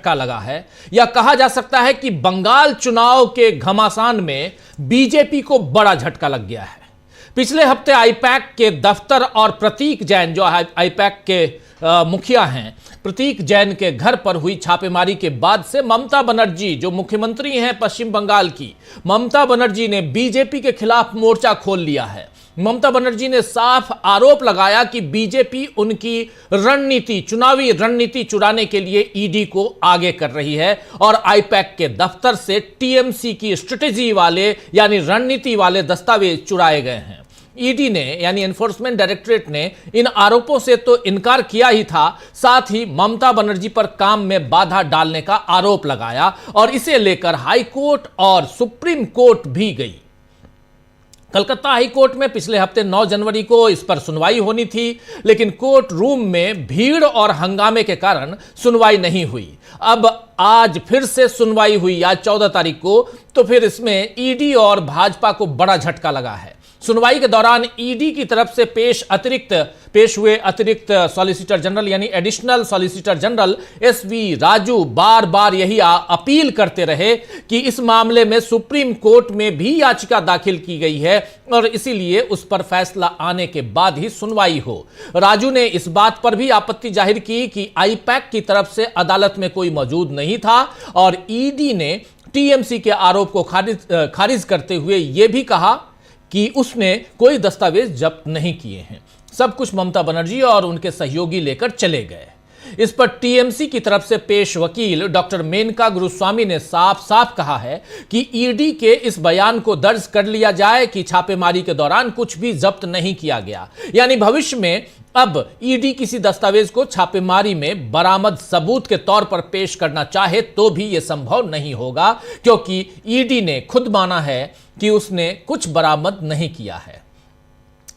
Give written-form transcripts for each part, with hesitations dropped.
झटका लगा है, या कहा जा सकता है कि बंगाल चुनाव के घमासान में बीजेपी को बड़ा झटका लग गया है। पिछले हफ्ते आईपैक के दफ्तर और प्रतीक जैन, जो आईपैक के मुखिया हैं, प्रतीक जैन के घर पर हुई छापेमारी के बाद से ममता बनर्जी, जो मुख्यमंत्री हैं पश्चिम बंगाल की, ममता बनर्जी ने बीजेपी के खिलाफ मोर्चा खोल लिया है। ममता बनर्जी ने साफ आरोप लगाया कि बीजेपी उनकी रणनीति, चुनावी रणनीति चुराने के लिए ईडी को आगे कर रही है और आईपैक के दफ्तर से टीएमसी की स्ट्रेटेजी वाले यानी रणनीति वाले दस्तावेज चुराए गए हैं। ईडी ने यानी एनफोर्समेंट डायरेक्टरेट ने इन आरोपों से तो इनकार किया ही था, साथ ही ममता बनर्जी पर काम में बाधा डालने का आरोप लगाया और इसे लेकर हाई कोर्ट और सुप्रीम कोर्ट भी गई। कलकत्ता हाई कोर्ट में पिछले हफ्ते 9 जनवरी को इस पर सुनवाई होनी थी, लेकिन कोर्ट रूम में भीड़ और हंगामे के कारण सुनवाई नहीं हुई। अब आज फिर से सुनवाई हुई, आज 14 तारीख को, तो फिर इसमें ईडी और भाजपा को बड़ा झटका लगा है। सुनवाई के दौरान ईडी की तरफ से पेश हुए अतिरिक्त सॉलिसिटर जनरल यानी additional solicitor general SV Raju बार बार यही अपील करते रहे कि इस मामले में सुप्रीम कोर्ट में भी याचिका दाखिल की गई है और इसीलिए उस पर फैसला आने के बाद ही सुनवाई हो। राजू ने इस बात पर भी आपत्ति जाहिर की कि आईपैक की तरफ से अदालत में कोई मौजूद नहीं था और ईडी ने टीएमसी के आरोप को खारिज करते हुए यह भी कहा कि उसने कोई दस्तावेज जब्त नहीं किए हैं, सब कुछ ममता बनर्जी और उनके सहयोगी लेकर चले गए। इस पर टीएमसी की तरफ से पेश वकील डॉक्टर मेनका गुरुस्वामी ने साफ साफ कहा है कि ईडी के इस बयान को दर्ज कर लिया जाए कि छापेमारी के दौरान कुछ भी जब्त नहीं किया गया, यानी भविष्य में अब ईडी किसी दस्तावेज को छापेमारी में बरामद सबूत के तौर पर पेश करना चाहे तो भी यह संभव नहीं होगा, क्योंकि ईडी ने खुद माना है कि उसने कुछ बरामद नहीं किया है।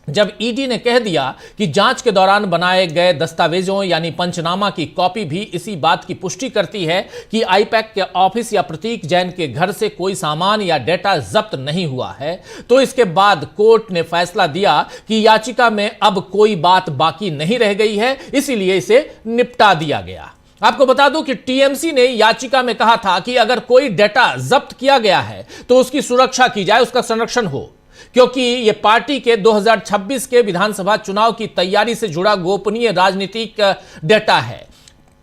जब ईडी ने कह दिया कि जांच के दौरान बनाए गए दस्तावेजों यानी पंचनामा की कॉपी भी इसी बात की पुष्टि करती है कि आईपैक के ऑफिस या प्रतीक जैन के घर से कोई सामान या डेटा जब्त नहीं हुआ है, तो इसके बाद कोर्ट ने फैसला दिया कि याचिका में अब कोई बात बाकी नहीं रह गई है, इसीलिए इसे निपटा दिया गया। आपको बता दूं कि टीएमसी ने याचिका में कहा था कि अगर कोई डेटा जब्त किया गया है तो उसकी सुरक्षा की जाए, उसका संरक्षण हो, क्योंकि यह पार्टी के 2026 के विधानसभा चुनाव की तैयारी से जुड़ा गोपनीय राजनीतिक डेटा है।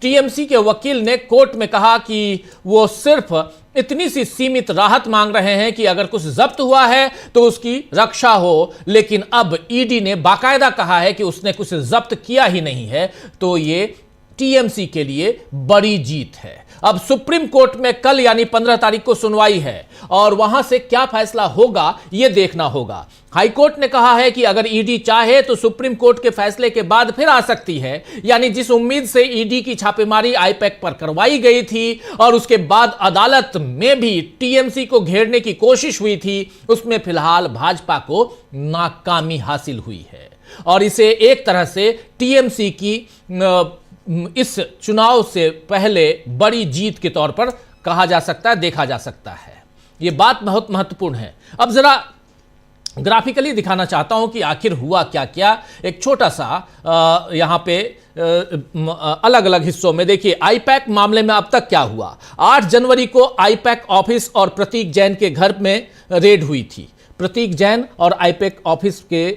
टीएमसी के वकील ने कोर्ट में कहा कि वो सिर्फ इतनी सी सीमित राहत मांग रहे हैं कि अगर कुछ जब्त हुआ है तो उसकी रक्षा हो, लेकिन अब ईडी ने बाकायदा कहा है कि उसने कुछ जब्त किया ही नहीं है, तो ये टीएमसी के लिए बड़ी जीत है। अब सुप्रीम कोर्ट में कल यानी 15 तारीख को सुनवाई है और वहां से क्या फैसला होगा यह देखना होगा। हाई कोर्ट ने कहा है कि अगर ईडी चाहे तो सुप्रीम कोर्ट के फैसले के बाद फिर आ सकती है, यानी जिस उम्मीद से ईडी की छापेमारी आईपैक पर करवाई गई थी और उसके बाद अदालत में भी टीएमसी को घेरने की कोशिश हुई थी, उसमें फिलहाल भाजपा को नाकामी हासिल हुई है और इसे एक तरह से टीएमसी की इस चुनाव से पहले बड़ी जीत के तौर पर कहा जा सकता है, देखा जा सकता है। यह बात बहुत महत्वपूर्ण है। अब जरा ग्राफिकली दिखाना चाहता हूं कि आखिर हुआ क्या क्या। एक छोटा सा यहां पे अलग अलग हिस्सों में देखिए आईपैक मामले में अब तक क्या हुआ। 8 जनवरी को आईपैक ऑफिस और प्रतीक जैन के घर में रेड हुई थी। प्रतीक जैन और आईपैक ऑफिस के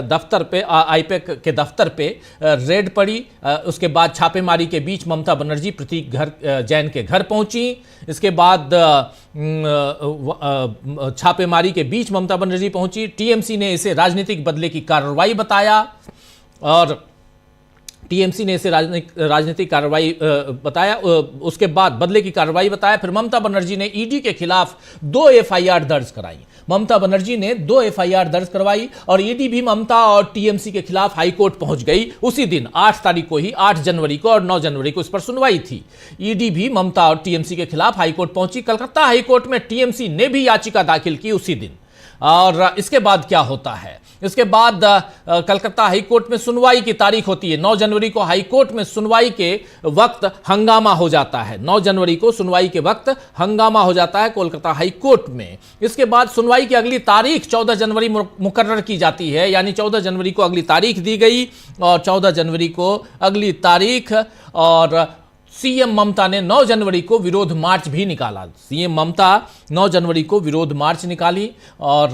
दफ्तर पे, आईपैक के दफ्तर पे रेड पड़ी। उसके बाद छापेमारी के बीच ममता बनर्जी प्रतीक जैन के घर पहुंची। इसके बाद छापेमारी के बीच ममता बनर्जी पहुंची। टीएमसी ने इसे राजनीतिक बदले की कार्रवाई बताया और टीएमसी ने इसे राजनीतिक कार्रवाई बताया, उसके बाद बदले की कार्रवाई बताया। फिर ममता बनर्जी ने ईडी के खिलाफ 2 एफआईआर दर्ज कराई। ममता बनर्जी ने 2 एफआईआर दर्ज करवाई और ईडी भी ममता और टीएमसी के खिलाफ हाईकोर्ट पहुंच गई। उसी दिन 8 तारीख को ही, 8 जनवरी को और 9 जनवरी को इस पर सुनवाई थी। ईडी भी ममता और टीएमसी के खिलाफ हाईकोर्ट पहुंची। कलकत्ता हाईकोर्ट में टीएमसी ने भी याचिका दाखिल की उसी दिन। और इसके बाद क्या होता है, इसके बाद कलकत्ता हाईकोर्ट में सुनवाई की तारीख होती है। 9 जनवरी को हाईकोर्ट में सुनवाई के वक्त हंगामा हो जाता है। 9 जनवरी को सुनवाई के वक्त हंगामा हो जाता है कोलकाता हाईकोर्ट में। इसके बाद सुनवाई की अगली तारीख 14 जनवरी मुकर्रर की जाती है, यानी 14 जनवरी को अगली तारीख दी गई और 14 जनवरी को अगली तारीख और सीएम ममता ने 9 जनवरी को विरोध मार्च भी निकाला। सीएम ममता 9 जनवरी को विरोध मार्च निकाली और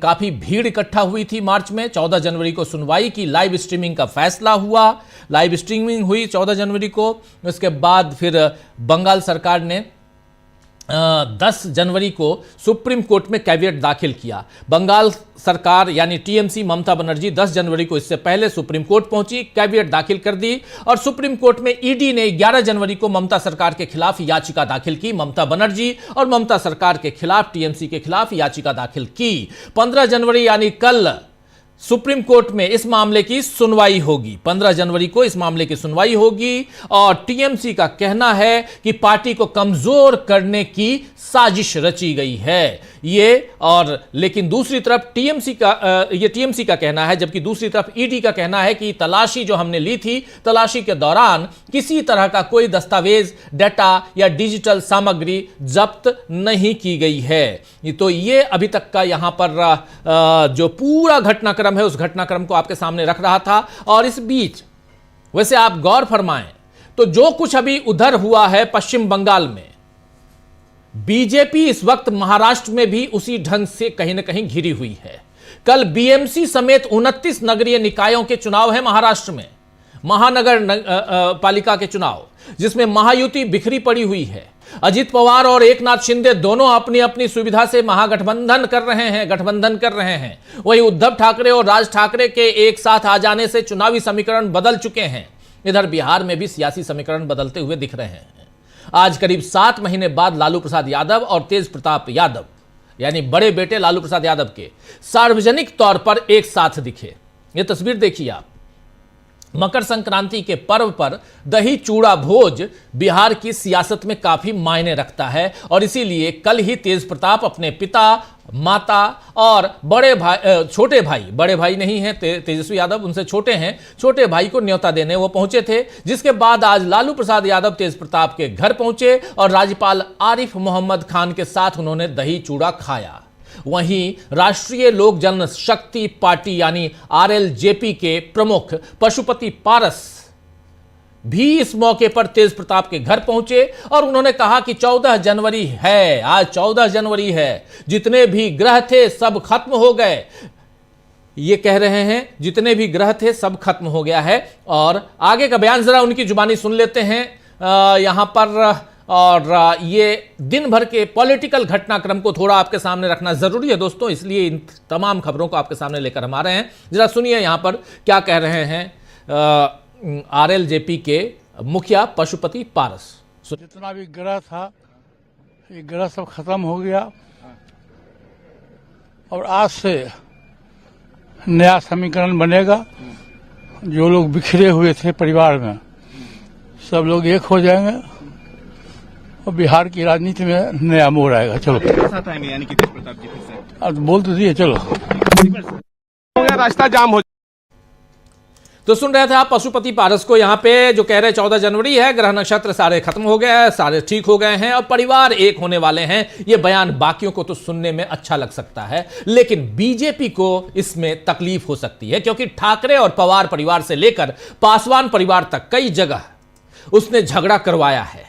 काफी भीड़ इकट्ठा हुई थी मार्च में। 14 जनवरी को सुनवाई की, लाइव स्ट्रीमिंग का फैसला हुआ, लाइव स्ट्रीमिंग हुई 14 जनवरी को। उसके बाद फिर बंगाल सरकार ने 10 जनवरी को सुप्रीम कोर्ट में कैविएट दाखिल किया। बंगाल सरकार यानी टीएमसी ममता बनर्जी 10 जनवरी को इससे पहले सुप्रीम कोर्ट पहुंची, कैविएट दाखिल कर दी और सुप्रीम कोर्ट में ईडी ने 11 जनवरी को ममता सरकार के खिलाफ याचिका दाखिल की। ममता बनर्जी और ममता सरकार के खिलाफ, टीएमसी के खिलाफ याचिका दाखिल की। 15 जनवरी यानी कल सुप्रीम कोर्ट में इस मामले की सुनवाई होगी। 15 जनवरी को इस मामले की सुनवाई होगी और टीएमसी का कहना है कि पार्टी को कमजोर करने की साजिश रची गई है ये। और लेकिन दूसरी तरफ टीएमसी का कहना है, जबकि दूसरी तरफ ईडी का कहना है कि तलाशी जो हमने ली थी, तलाशी के दौरान किसी तरह का कोई दस्तावेज, डाटा या डिजिटल सामग्री जब्त नहीं की गई है। तो ये अभी तक का यहां पर जो पूरा घटनाक्रम है, उस घटनाक्रम को आपके सामने रख रहा था। और इस बीच वैसे आप गौर फरमाएं तो जो कुछ अभी उधर हुआ है पश्चिम बंगाल में, बीजेपी इस वक्त महाराष्ट्र में भी उसी ढंग से कहीं ना कहीं घिरी हुई है। कल बीएमसी समेत 29 नगरीय निकायों के चुनाव है महाराष्ट्र में, महानगर पालिका के चुनाव, जिसमें महायुति बिखरी पड़ी हुई है। अजित पवार और एकनाथ शिंदे दोनों अपनी अपनी सुविधा से महागठबंधन कर रहे हैं। वहीं उद्धव ठाकरे और राज ठाकरे के एक साथ आ जाने से चुनावी समीकरण बदल चुके हैं। इधर बिहार में भी सियासी समीकरण बदलते हुए दिख रहे हैं। आज करीब 7 महीने बाद लालू प्रसाद यादव और तेज प्रताप यादव यानी बड़े बेटे लालू प्रसाद यादव के सार्वजनिक तौर पर एक साथ दिखे। यह तस्वीर देखिए आप। मकर संक्रांति के पर्व पर दही चूड़ा भोज बिहार की सियासत में काफी मायने रखता है और इसीलिए कल ही तेज प्रताप अपने पिता, माता और छोटे भाई, बड़े भाई नहीं है तेजस्वी यादव, उनसे छोटे हैं, छोटे भाई को न्योता देने वो पहुंचे थे। जिसके बाद आज लालू प्रसाद यादव तेज प्रताप के घर पहुंचे और राज्यपाल आरिफ मोहम्मद खान के साथ उन्होंने दही चूड़ा खाया। वहीं राष्ट्रीय लोक जनशक्ति पार्टी यानी आरएलजेपी के प्रमुख पशुपति पारस भी इस मौके पर तेज प्रताप के घर पहुंचे और उन्होंने कहा कि 14 जनवरी है, आज 14 जनवरी है, जितने भी ग्रह थे सब खत्म हो गए। ये कह रहे हैं जितने भी ग्रह थे सब खत्म हो गया है। और आगे का बयान जरा उनकी जुबानी सुन लेते हैं यहां पर। और ये दिन भर के पॉलिटिकल घटनाक्रम को थोड़ा आपके सामने रखना जरूरी है दोस्तों, इसलिए इन तमाम खबरों को आपके सामने लेकर हम आ रहे हैं। जरा सुनिए यहां पर क्या कह रहे हैं आरएलजेपी के मुखिया पशुपति पारस। जितना भी ग्रह था, ये ग्रह सब खत्म हो गया और आज से नया समीकरण बनेगा। जो लोग बिखरे हुए थे परिवार में, सब लोग एक हो जाएंगे और बिहार की राजनीति में नया मोड़ आएगा। चलो यानी कि तेज प्रताप जी फिर से अब बोल तो दिए, चलो हो गया, रास्ता जाम हो। तो सुन रहे थे आप पशुपति पारस को यहां पे जो कह रहे 14 जनवरी है, ग्रह नक्षत्र सारे खत्म हो गए हैं, सारे ठीक हो गए हैं और परिवार एक होने वाले हैं। यह बयान बाकियों को तो सुनने में अच्छा लग सकता है, लेकिन बीजेपी को इसमें तकलीफ हो सकती है, क्योंकि ठाकरे और पवार परिवार से लेकर पासवान परिवार तक कई जगह उसने झगड़ा करवाया है,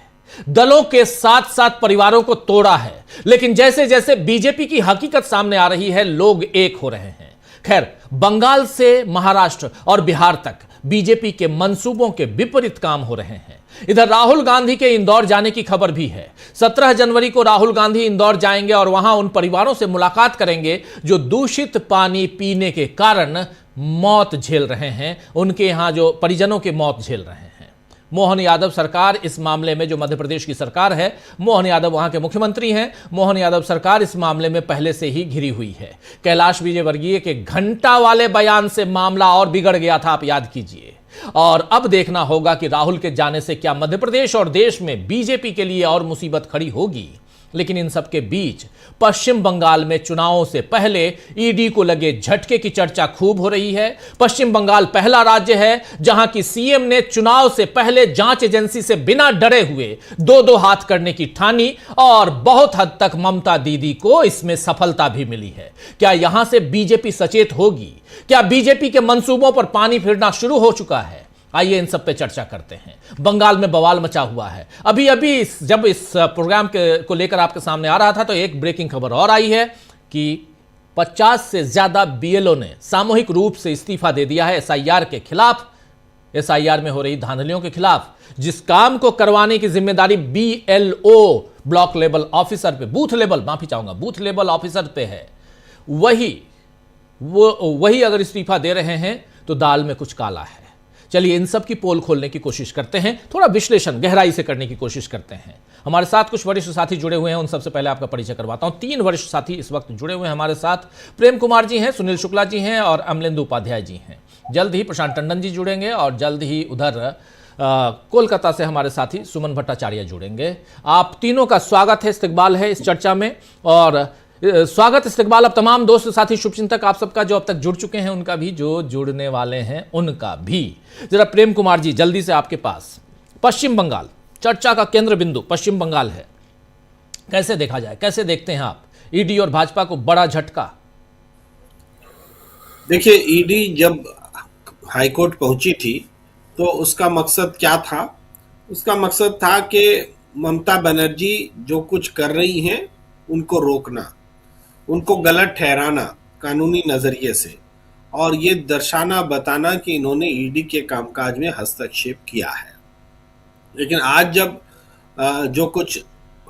दलों के साथ साथ परिवारों को तोड़ा है। लेकिन जैसे जैसे बीजेपी की हकीकत सामने आ रही है, लोग एक हो रहे हैं। खैर, बंगाल से महाराष्ट्र और बिहार तक बीजेपी के मंसूबों के विपरीत काम हो रहे हैं। इधर राहुल गांधी के इंदौर जाने की खबर भी है। 17 जनवरी को राहुल गांधी इंदौर जाएंगे और वहां उन परिवारों से मुलाकात करेंगे जो दूषित पानी पीने के कारण मौत झेल रहे हैं, उनके यहां जो परिजनों की मौत झेल रहे हैं। मोहन यादव सरकार इस मामले में, जो मध्य प्रदेश की सरकार है, मोहन यादव वहां के मुख्यमंत्री हैं, मोहन यादव सरकार इस मामले में पहले से ही घिरी हुई है। कैलाश विजयवर्गीय के घंटा वाले बयान से मामला और बिगड़ गया था, आप याद कीजिए। और अब देखना होगा कि राहुल के जाने से क्या मध्य प्रदेश और देश में बीजेपी के लिए और मुसीबत खड़ी होगी। लेकिन इन सब के बीच पश्चिम बंगाल में चुनावों से पहले ईडी को लगे झटके की चर्चा खूब हो रही है। पश्चिम बंगाल पहला राज्य है जहां की सीएम ने चुनाव से पहले जांच एजेंसी से बिना डरे हुए दो हाथ करने की ठानी और बहुत हद तक ममता दीदी को इसमें सफलता भी मिली है। क्या यहां से बीजेपी सचेत होगी? क्या बीजेपी के मंसूबों पर पानी फिरना शुरू हो चुका है? आइए इन सब पे चर्चा करते हैं। बंगाल में बवाल मचा हुआ है। अभी अभी जब इस प्रोग्राम को लेकर आपके सामने आ रहा था तो एक ब्रेकिंग खबर और आई है कि 50 से ज्यादा बीएलओ ने सामूहिक रूप से इस्तीफा दे दिया है एसआईआर के खिलाफ, एसआईआर में हो रही धांधलियों के खिलाफ। जिस काम को करवाने की जिम्मेदारी बीएलओ ब्लॉक लेवल ऑफिसर पे, बूथ लेवल ऑफिसर पे है, वही अगर इस्तीफा दे रहे हैं तो दाल में कुछ काला है। चलिए इन सब की पोल खोलने की कोशिश करते हैं, थोड़ा विश्लेषण गहराई से करने की कोशिश करते हैं। हमारे साथ कुछ वरिष्ठ साथी जुड़े हुए हैं, उन सबसे पहले आपका परिचय करवाता हूं। 3 वरिष्ठ साथी इस वक्त जुड़े हुए हैं हमारे साथ। प्रेम कुमार जी हैं, सुनील शुक्ला जी हैं और अमलेंदु उपाध्याय जी हैं। जल्द ही प्रशांत टंडन जी जुड़ेंगे और जल्द ही उधर कोलकाता से हमारे साथी सुमन भट्टाचार्य जुड़ेंगे। आप तीनों का स्वागत है, इस्तकबाल है इस चर्चा में। और स्वागत इस्तकबाल अब तमाम दोस्त साथी शुभचिंतक आप सबका, जो अब तक जुड़ चुके हैं उनका भी, जो जुड़ने वाले हैं उनका भी। जरा प्रेम कुमार जी जल्दी से आपके पास, पश्चिम बंगाल चर्चा का केंद्र बिंदु पश्चिम बंगाल है, कैसे देखा जाए, कैसे देखते हैं आप ईडी और भाजपा को बड़ा झटका? देखिए, ईडी जब हाईकोर्ट पहुंची थी तो उसका मकसद क्या था? उसका मकसद था कि ममता बनर्जी जो कुछ कर रही हैं उनको रोकना, उनको गलत ठहराना कानूनी नजरिए से, और ये दर्शाना, बताना कि इन्होंने ईडी के कामकाज में हस्तक्षेप किया है। लेकिन आज जब जो कुछ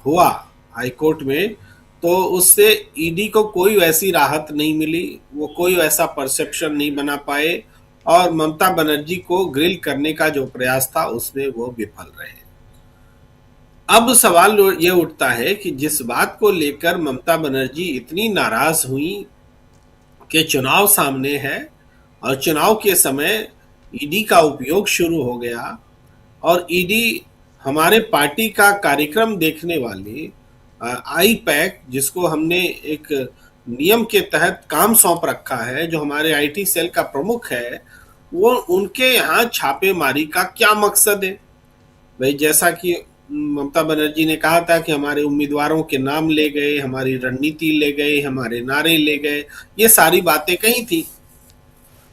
हुआ हाईकोर्ट में, तो उससे ईडी को कोई वैसी राहत नहीं मिली, वो कोई वैसा परसेप्शन नहीं बना पाए, और ममता बनर्जी को ग्रिल करने का जो प्रयास था उसमें वो विफल रहे। अब सवाल ये उठता है कि जिस बात को लेकर ममता बनर्जी इतनी नाराज हुई कि चुनाव सामने है और चुनाव के समय ईडी का उपयोग शुरू हो गया, और ईडी हमारे पार्टी का कार्यक्रम देखने वाले आईपैक, जिसको हमने एक नियम के तहत काम सौंप रखा है, जो हमारे आईटी सेल का प्रमुख है, वो उनके यहाँ छापेमारी का क्या मकसद है? भाई, जैसा कि ममता बनर्जी ने कहा था कि हमारे उम्मीदवारों के नाम ले गए, हमारी रणनीति ले गए, हमारे नारे ले गए, ये सारी बातें कही थी।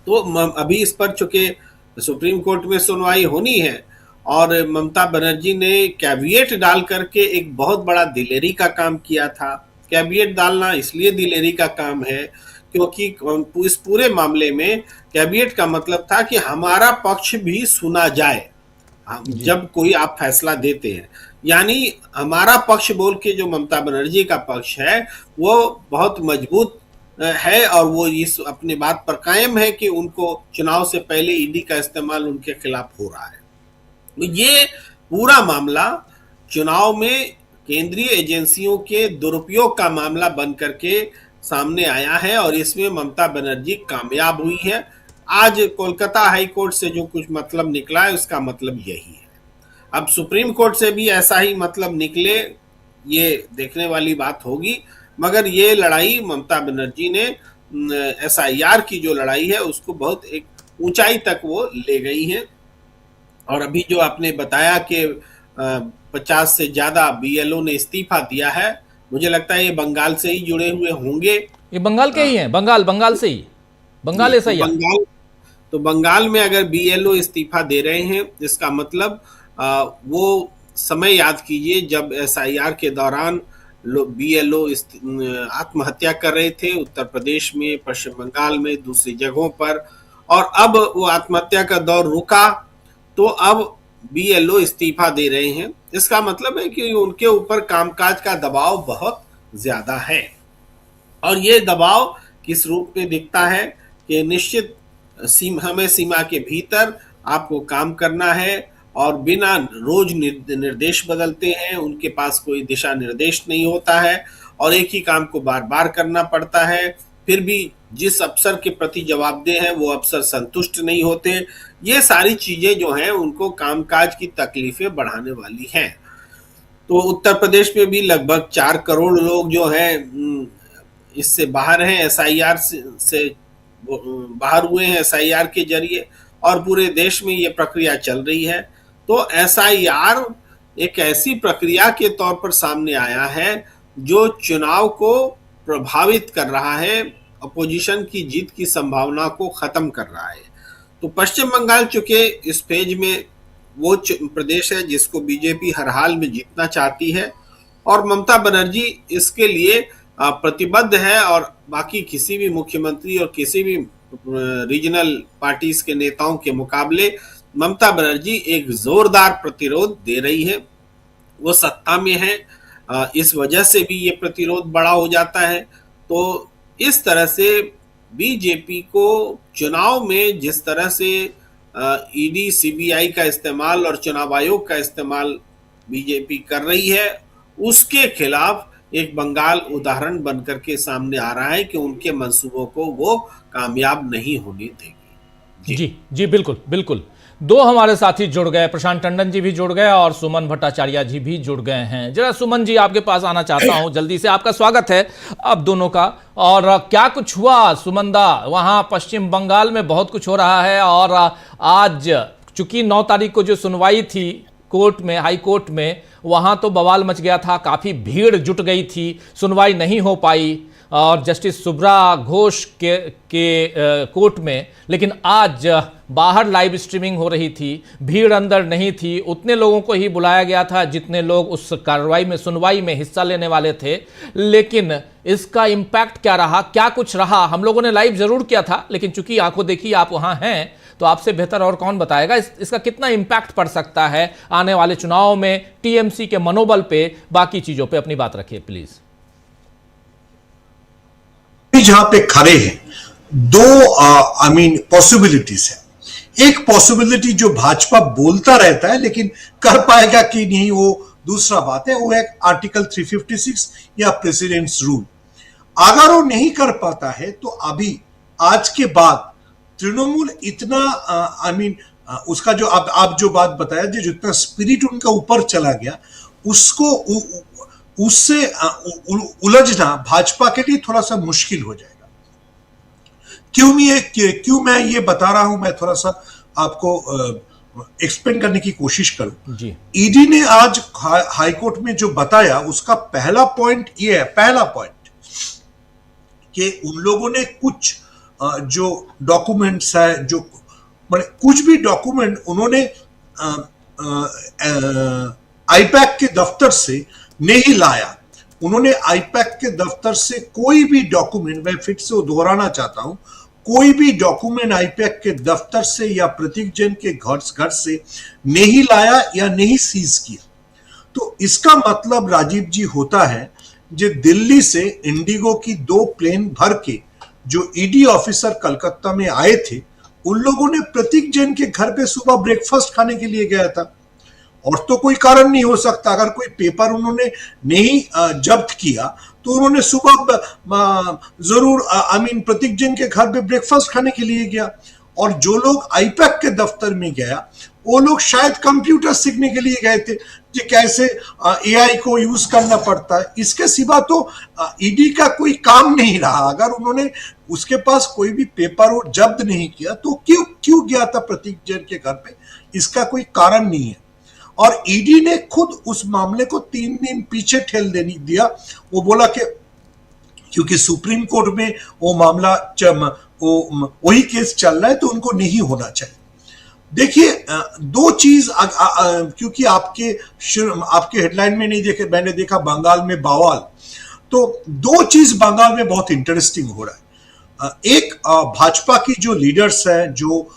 तो अभी इस पर चूंकि सुप्रीम कोर्ट में सुनवाई होनी है, और ममता बनर्जी ने कैविएट डाल करके एक बहुत बड़ा दिलेरी का काम किया था। कैविएट डालना इसलिए दिलेरी का काम है क्योंकि इस पूरे मामले में कैविएट का मतलब था कि हमारा पक्ष भी सुना जाए जब कोई आप फैसला देते हैं। यानी हमारा पक्ष बोल के जो ममता बनर्जी का पक्ष है वो बहुत मजबूत है, और वो इस अपने बात पर कायम है कि उनको चुनाव से पहले ईडी का इस्तेमाल उनके खिलाफ हो रहा है। ये पूरा मामला चुनाव में केंद्रीय एजेंसियों के दुरुपयोग का मामला बन करके सामने आया है, और इसमें ममता बनर्जी कामयाब हुई है। आज कोलकाता हाई कोर्ट से जो कुछ मतलब निकला है उसका मतलब यही है। अब सुप्रीम कोर्ट से भी ऐसा ही मतलब निकले, ये देखने वाली बात होगी। मगर ये लड़ाई ममता बनर्जी ने एसआईआर की जो लड़ाई है उसको बहुत एक ऊंचाई तक वो ले गई है। और अभी जो आपने बताया कि 50 से ज्यादा बीएलओ ने इस्तीफा दिया है, मुझे लगता है ये बंगाल से ही जुड़े हुए होंगे। ये बंगाल के ही हैं, बंगाल से ही, बंगाल ऐसा ही। तो बंगाल में अगर बीएलओ इस्तीफा दे रहे हैं, इसका मतलब वो समय याद कीजिए जब एसआईआर के दौरान बीएलओ आत्महत्या कर रहे थे उत्तर प्रदेश में, पश्चिम बंगाल में, दूसरी जगहों पर, और अब वो आत्महत्या का दौर रुका तो अब बीएलओ इस्तीफा दे रहे हैं। इसका मतलब है कि उनके ऊपर कामकाज का दबाव बहुत ज्यादा है, और ये दबाव किस रूप में दिखता है कि निश्चित सीमा के भीतर आपको काम करना है, और बिना रोज निर्देश बदलते हैं, उनके पास कोई दिशा निर्देश नहीं होता है, और एक ही काम को बार बार करना पड़ता है। फिर भी जिस अफसर के प्रति जवाबदेह है वो अफसर संतुष्ट नहीं होते। ये सारी चीजें जो हैं उनको कामकाज की तकलीफें बढ़ाने वाली हैं। तो उत्तर प्रदेश में भी लगभग 4 करोड़ लोग जो हैं इससे बाहर हैं, एसआईआर से बाहर हुए हैं एसआईआर के जरिए, और पूरे देश में ये प्रक्रिया चल रही है। तो एसआईआर एक ऐसी प्रक्रिया के तौर पर सामने आया है जो चुनाव को प्रभावित कर रहा है, अपोजिशन की जीत की संभावना को खत्म कर रहा है। तो पश्चिम बंगाल चूंकि इस फेज में वो प्रदेश है जिसको बीजेपी हर हाल में जीतना चाहती है और ममता बनर्जी इसके लिए प्रतिबद्ध है, और बाकी किसी भी मुख्यमंत्री और किसी भी रीजनल पार्टीज के नेताओं के मुकाबले ममता बनर्जी एक जोरदार प्रतिरोध दे रही है। वो सत्ता में है, इस वजह से भी ये प्रतिरोध बड़ा हो जाता है। तो इस तरह से बीजेपी को चुनाव में जिस तरह से ईडी सीबीआई का इस्तेमाल और चुनाव आयोग का इस्तेमाल बीजेपी कर रही है, उसके खिलाफ एक बंगाल उदाहरण बनकर के सामने आ रहा है कि उनके मंसूबों को वो कामयाब नहीं होने देगी। जी जी, बिल्कुल बिल्कुल। दो हमारे साथी जुड़ गए, प्रशांत टंडन जी भी जुड़ गए और सुमन भट्टाचार्य जी भी जुड़ गए हैं। जरा सुमन जी आपके पास आना चाहता हूं जल्दी से, आपका स्वागत है अब दोनों का। और क्या कुछ हुआ सुमंदा, वहां पश्चिम बंगाल में बहुत कुछ हो रहा है और आज चूंकि 9 तारीख को जो सुनवाई थी कोर्ट में, हाई कोर्ट में, वहां तो बवाल मच गया था, काफी भीड़ जुट गई थी, सुनवाई नहीं हो पाई और जस्टिस सुब्रा घोष के कोर्ट में। लेकिन आज बाहर लाइव स्ट्रीमिंग हो रही थी, भीड़ अंदर नहीं थी, उतने लोगों को ही बुलाया गया था जितने लोग उस कार्रवाई में, सुनवाई में हिस्सा लेने वाले थे। लेकिन इसका इम्पैक्ट क्या रहा, क्या कुछ रहा, हम लोगों ने लाइव जरूर किया था, लेकिन चूंकि आंखों देखी आप वहां हैं तो आपसे बेहतर और कौन बताएगा इसका कितना इम्पैक्ट पड़ सकता है आने वाले चुनाव में, टीएमसी के मनोबल पे, बाकी चीजों पे अपनी बात रखिए प्लीज। जहां पे खड़े हैं दो पॉसिबिलिटीज है। एक पॉसिबिलिटी जो भाजपा बोलता रहता है लेकिन कर पाएगा कि नहीं वो दूसरा बात है, वो है आर्टिकल 356 या प्रेसिडेंट्स रूल। अगर वो नहीं कर पाता है तो अभी आज के बाद तृणमूल इतना उसका जो आप जो बात बताया, जो जितना स्पिरिट उनका ऊपर चला गया, उसको उससे उलझना भाजपा के लिए थोड़ा सा मुश्किल हो जाएगा। क्यों मैं ये बता रहा हूं, मैं थोड़ा सा आपको एक्सप्लेन करने की कोशिश करूं। ईडी ने आज हाईकोर्ट में जो बताया उसका पहला पॉइंट ये है, पहला पॉइंट कि उन लोगों ने कुछ जो डॉक्यूमेंट्स है, जो कुछ भी डॉक्यूमेंट उन्होंने आईपैक के दफ्तर से नहीं लाया। उन्होंने आईपैक के दफ्तर से कोई भी डॉक्यूमेंट, मैं फिर से दोहराना चाहता हूं, कोई भी डॉक्यूमेंट आईपैक के दफ्तर से या प्रतीक जैन के घर से नहीं लाया या नहीं सीज किया। तो इसका मतलब राजीव जी होता है जो दिल्ली से इंडिगो की 2 प्लेन भर के जो ईडी ऑफिसर कलकत्ता में आए थे, उन लोगों ने प्रतीक जैन के घर पे सुबह ब्रेकफास्ट खाने के लिए गया था। और तो कोई कारण नहीं हो सकता, अगर कोई पेपर उन्होंने नहीं जब्त किया तो उन्होंने सुबह जरूर प्रतीक जैन के घर पे ब्रेकफास्ट खाने के लिए गया। और जो लोग आईपैक के दफ्तर में गया वो लोग शायद कंप्यूटर सीखने के लिए गए थे कि कैसे एआई को यूज करना पड़ता है। इसके सिवा तो ईडी का कोई काम नहीं रहा। अगर उन्होंने उसके पास कोई भी पेपर और जब्त नहीं किया तो क्यों गया था प्रतीक जैन के घर पे, इसका कोई कारण नहीं है। और ईडी ने खुद उस मामले को 3 दिन पीछे ठेल दिया। वो बोला कि क्योंकि सुप्रीम कोर्ट में वो मामला वही केस चल रहा है तो उनको नहीं होना चाहिए। देखिए 2 चीज, क्योंकि आपके हेडलाइन में नहीं देखे, मैंने देखा बंगाल में बवाल, तो 2 चीज बंगाल में बहुत इंटरेस्टिंग हो रहा है। एक भाजपा की जो लीडर्स है, जो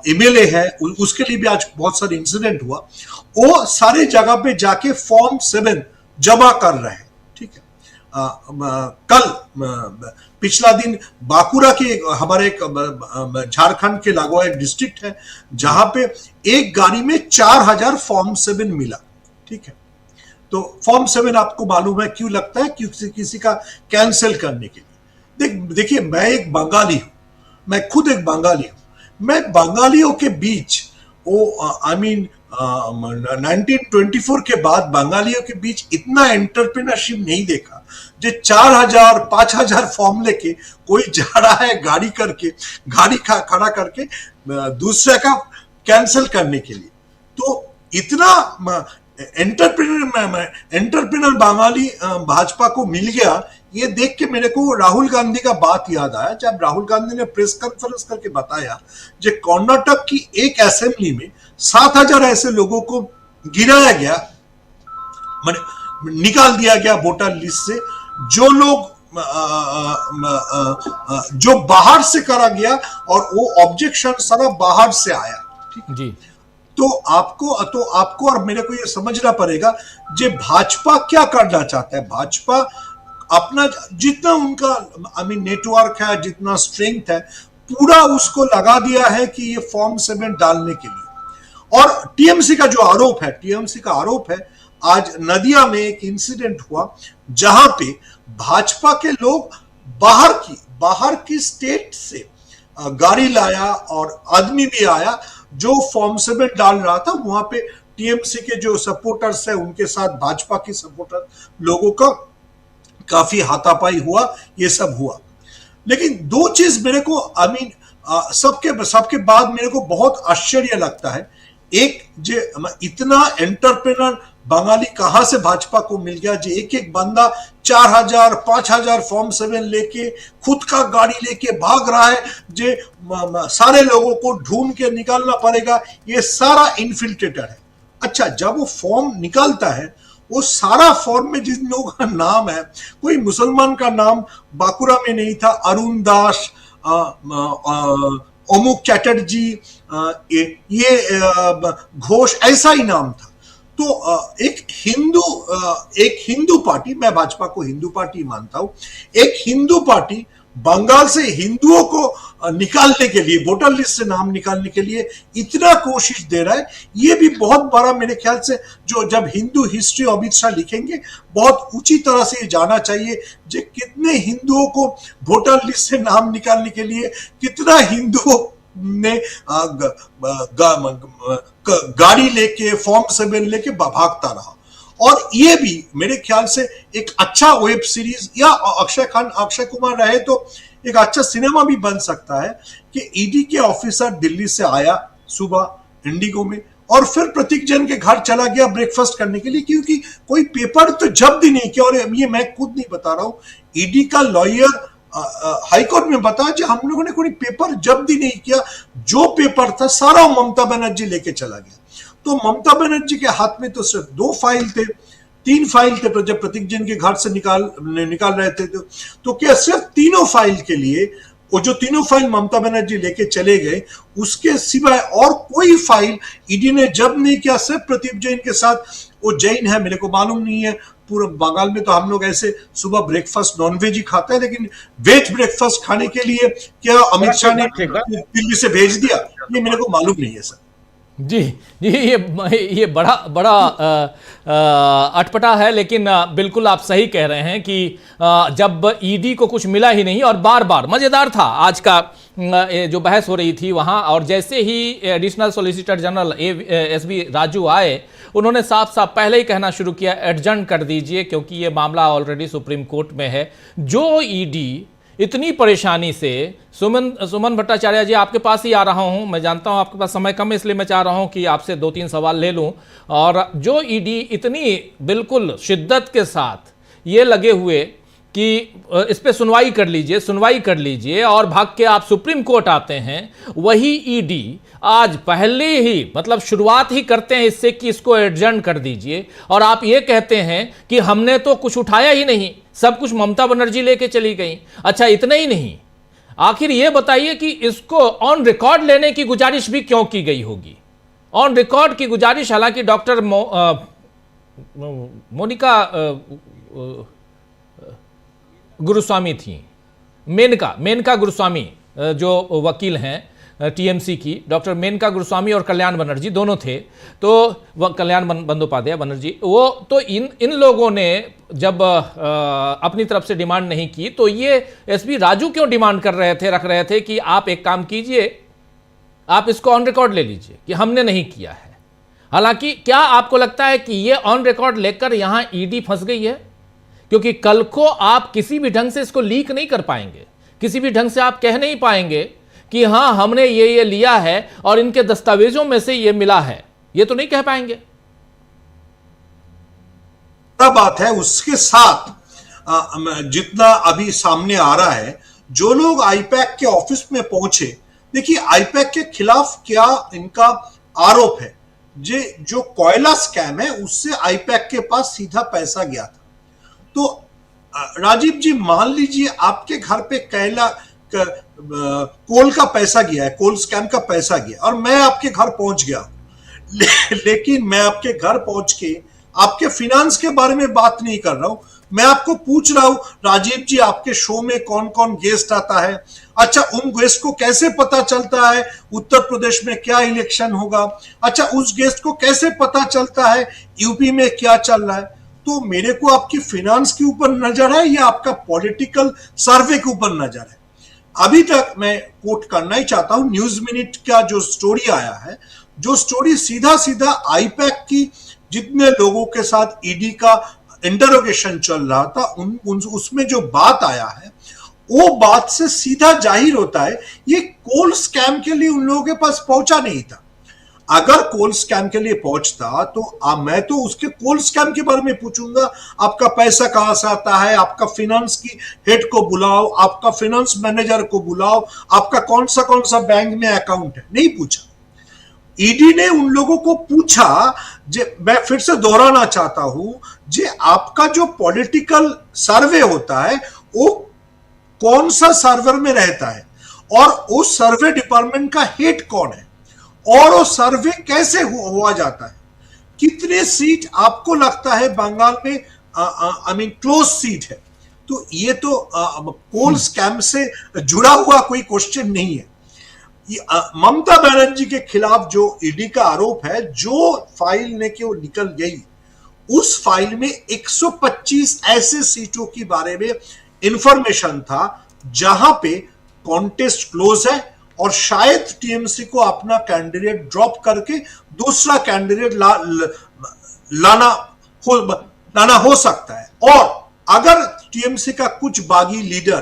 एमएलए है, उसके लिए भी आज बहुत सारे इंसिडेंट हुआ। वो सारे जगह पे जाके फॉर्म 7 जमा कर रहे हैं, ठीक है। कल पिछला दिन बांकुरा के हमारे एक झारखंड के लागू एक डिस्ट्रिक्ट है जहां पे एक गाड़ी में 4000 फॉर्म 7 मिला, ठीक है। तो फॉर्म 7 आपको मालूम है क्यों लगता है, क्योंकि किसी का कैंसिल करने के लिए। देखिए मैं एक बंगाली हूं, मैं खुद एक बंगाली हूं। मैं बंगालियों के बीच 1924 के बाद बंगालियों के बीच इतना एंटरप्रेन्योरशिप नहीं देखा जो 4000 5000 फॉर्म लेके कोई जा रहा है गाड़ी करके, गाड़ी खड़ा करके दूसरे का कैंसिल करने के लिए। तो इतना एंटरप्रेन्योर बंगाली भाजपा को मिल गया, ये देख के मेरे को राहुल गांधी का बात याद आया, जब राहुल गांधी ने प्रेस कॉन्फ्रेंस करके बताया जो कर्नाटक की एक असेंबली में 7,000 ऐसे लोगों को गिराया गया, निकाल दिया गया वोटर लिस्ट से, जो लोग जो बाहर से करा गया और वो ऑब्जेक्शन सारा बाहर से आया। ठीक जी। तो आपको और मेरे को ये समझना पड़ेगा जे भाजपा क्या करना चाहता है। भाजपा अपना जितना उनका नेटवर्क है, जितना स्ट्रेंथ है, पूरा उसको लगा दिया है कि ये फॉर्म 7 डालने के लिए। और टीएमसी का जो आरोप है, आज नदिया में एक इंसिडेंट हुआ जहां पे भाजपा के लोग बाहर की स्टेट से गाड़ी लाया और आदमी भी आया जो फॉर्म 7 डाल रहा था। वहां पे टीएमसी के जो सपोर्टर्स है उनके साथ भाजपा के सपोर्टर लोगों का काफी हाथापाई हुआ, ये सब हुआ। लेकिन दो चीज मेरे को सबके बाद मेरे को बहुत आश्चर्य लगता है। एक जो इतना एंटरप्रेन्योर बंगाली कहां से भाजपा को मिल गया, जो एक बंदा 4,000 5,000 फॉर्म 7 लेके खुद का गाड़ी लेके भाग रहा है, जो सारे लोगों को ढूंढ के निकालना पड़ेगा, ये सारा इन्फिल्ट्रेटर है। अच्छा, जब वो फॉर्म निकालता है, वो सारा फॉर्म में जिन लोगों का नाम है, कोई मुसलमान का नाम बांकुरा में नहीं था, अरुण दास, अमुक चैटर्जी, ये घोष, ऐसा ही नाम था। तो एक हिंदू पार्टी, मैं भाजपा को हिंदू पार्टी मानता हूं, एक हिंदू पार्टी बंगाल से हिंदुओं को निकालने के लिए, वोटर लिस्ट से नाम निकालने के लिए इतना कोशिश दे रहा है। ये भी बहुत बड़ा, मेरे ख्याल से जो जब हिंदू हिस्ट्री अमित शाह लिखेंगे, बहुत ऊंची तरह से ये जाना चाहिए जो कितने हिंदुओं को वोटर लिस्ट से नाम निकालने के लिए, कितना हिंदुओं ने गाड़ी लेके फॉर्म 7 लेके भागता रहा। और ये भी मेरे ख्याल से एक अच्छा वेब सीरीज, या अक्षय कुमार रहे तो एक अच्छा सिनेमा भी बन सकता है कि ईडी के ऑफिसर दिल्ली से आया सुबह इंडिगो में और फिर प्रतीक जैन के घर चला गया ब्रेकफास्ट करने के लिए, क्योंकि कोई पेपर तो जब्त ही नहीं किया। और ये मैं खुद नहीं बता रहा हूं, ईडी का लॉयर हाईकोर्ट में बताया कि हम लोगों ने कोई पेपर जब्त ही नहीं किया, जो पेपर था सारा ममता बनर्जी लेके चला गया। तो ममता बनर्जी के हाथ में तो सिर्फ 2 फाइल थे, 3 फाइल थे, तो जब प्रतीक जैन के घर से निकाल रहे थे तो क्या सिर्फ तीनों फाइल के लिए, वो जो तीनों फाइल ममता बनर्जी लेके चले गए, उसके सिवाय और कोई फाइल ईडी ने जब्त नहीं किया। सिर्फ प्रतीक जैन के साथ, वो जैन है मेरे को मालूम नहीं है, पूरे बंगाल में तो हम लोग ऐसे सुबह ब्रेकफास्ट नॉनवेज ही खाते हैं, लेकिन वेज ब्रेकफास्ट खाने के लिए क्या अमित शाह ने दिल्ली से भेज दिया, ये मेरे को मालूम नहीं है सर। जी, ये बड़ा अटपटा है, लेकिन बिल्कुल आप सही कह रहे हैं कि जब ईडी को कुछ मिला ही नहीं, और बार बार मजेदार था आज का जो बहस हो रही थी वहां, और जैसे ही additional solicitor general SB Raju आए, उन्होंने साफ साफ पहले ही कहना शुरू किया, एडजर्न कर दीजिए क्योंकि ये मामला ऑलरेडी सुप्रीम कोर्ट में है। जो ईडी इतनी परेशानी से, सुमन भट्टाचार्य जी आपके पास ही आ रहा हूं, मैं जानता हूं आपके पास समय कम है, इसलिए मैं चाह रहा हूं कि आपसे 2-3 सवाल ले लूं। और जो ईडी इतनी बिल्कुल शिद्दत के साथ ये लगे हुए कि इस पे सुनवाई कर लीजिए और भाग के आप सुप्रीम कोर्ट आते हैं, वही ईडी आज पहले ही मतलब शुरुआत ही करते हैं इससे कि इसको एडजर्न कर दीजिए, और आप ये कहते हैं कि हमने तो कुछ उठाया ही नहीं, सब कुछ ममता बनर्जी लेके चली गई। अच्छा, इतना ही नहीं, आखिर ये बताइए कि इसको ऑन रिकॉर्ड लेने की गुजारिश भी क्यों की गई होगी? ऑन रिकॉर्ड की गुजारिश, हालांकि डॉक्टर मोनिका गुरुस्वामी थी, मेनका गुरुस्वामी जो वकील हैं टीएमसी की, डॉक्टर मेनका गुरुस्वामी और कल्याण बनर्जी दोनों थे, तो कल्याण बंदोपाध्याय बनर्जी, वो तो इन लोगों ने जब अपनी तरफ से डिमांड नहीं की, तो ये एसबी राजू क्यों डिमांड रख रहे थे कि आप एक काम कीजिए, आप इसको ऑन रिकॉर्ड ले लीजिए कि हमने नहीं किया है। हालांकि क्या आपको लगता है कि ये ऑन रिकॉर्ड लेकर यहां ईडी फंस गई है? क्योंकि कल को आप किसी भी ढंग से इसको लीक नहीं कर पाएंगे, किसी भी ढंग से आप कह नहीं पाएंगे कि हां हमने ये लिया है और इनके दस्तावेजों में से ये मिला है, ये तो नहीं कह पाएंगे। बात है उसके साथ जितना अभी सामने आ रहा है, जो लोग आईपैक के ऑफिस में पहुंचे, देखिए आईपैक के खिलाफ क्या इनका आरोप है, जो कोयला स्कैम है उससे आईपैक के पास सीधा पैसा गया था। तो राजीव जी, मान लीजिए आपके घर पे कोल का पैसा गया है, कोल स्कैम का पैसा गया, और मैं आपके घर पहुंच गया लेकिन मैं आपके घर पहुंच के आपके फिनेंस के बारे में बात नहीं कर रहा हूं, मैं आपको पूछ रहा हूं राजीव जी आपके शो में कौन कौन गेस्ट आता है, अच्छा उन गेस्ट को कैसे पता चलता है उत्तर प्रदेश में क्या इलेक्शन होगा, अच्छा उस गेस्ट को कैसे पता चलता है यूपी में क्या चल रहा है। तो मेरे को आपकी फिनेंस के ऊपर नजर है या आपका पॉलिटिकल सर्वे के ऊपर नजर है? अभी तक मैं कोट करना ही चाहता हूं न्यूज मिनट का जो स्टोरी आया है, जो स्टोरी सीधा सीधा आईपैक की जितने लोगों के साथ ईडी का इंटरोगेशन चल रहा था उसमें जो बात आया है, वो बात से सीधा जाहिर होता है ये कोल स्कैम के लिए उन लोगों के पास पहुंचा नहीं था। अगर कोल स्कैम के लिए पहुंचता तो मैं तो उसके कोल स्कैम के बारे में पूछूंगा, आपका पैसा कहां से आता है, आपका फिनेंस की हेड को बुलाओ, आपका फिनेंस मैनेजर को बुलाओ, आपका कौन सा बैंक में अकाउंट है, नहीं पूछा। ईडी ने उन लोगों को पूछा, मैं फिर से दोहराना चाहता हूं, आपका जो पॉलिटिकल सर्वे होता है वो कौन सा सर्वर में रहता है और उस सर्वे डिपार्टमेंट का हेड कौन है और वो सर्वे कैसे हुआ जाता है, कितने सीट आपको लगता है बंगाल में क्लोज सीट है। तो ये तो कोल स्कैम से जुड़ा हुआ कोई क्वेश्चन नहीं है। ममता बनर्जी के खिलाफ जो ईडी का आरोप है, जो फाइल ने कि वो निकल गई, उस फाइल में 125 ऐसे सीटों के बारे में इंफॉर्मेशन था जहां पे कॉन्टेस्ट क्लोज है और शायद टीएमसी को अपना कैंडिडेट ड्रॉप करके दूसरा कैंडिडेट लाना हो सकता है। और अगर टीएमसी का कुछ बागी लीडर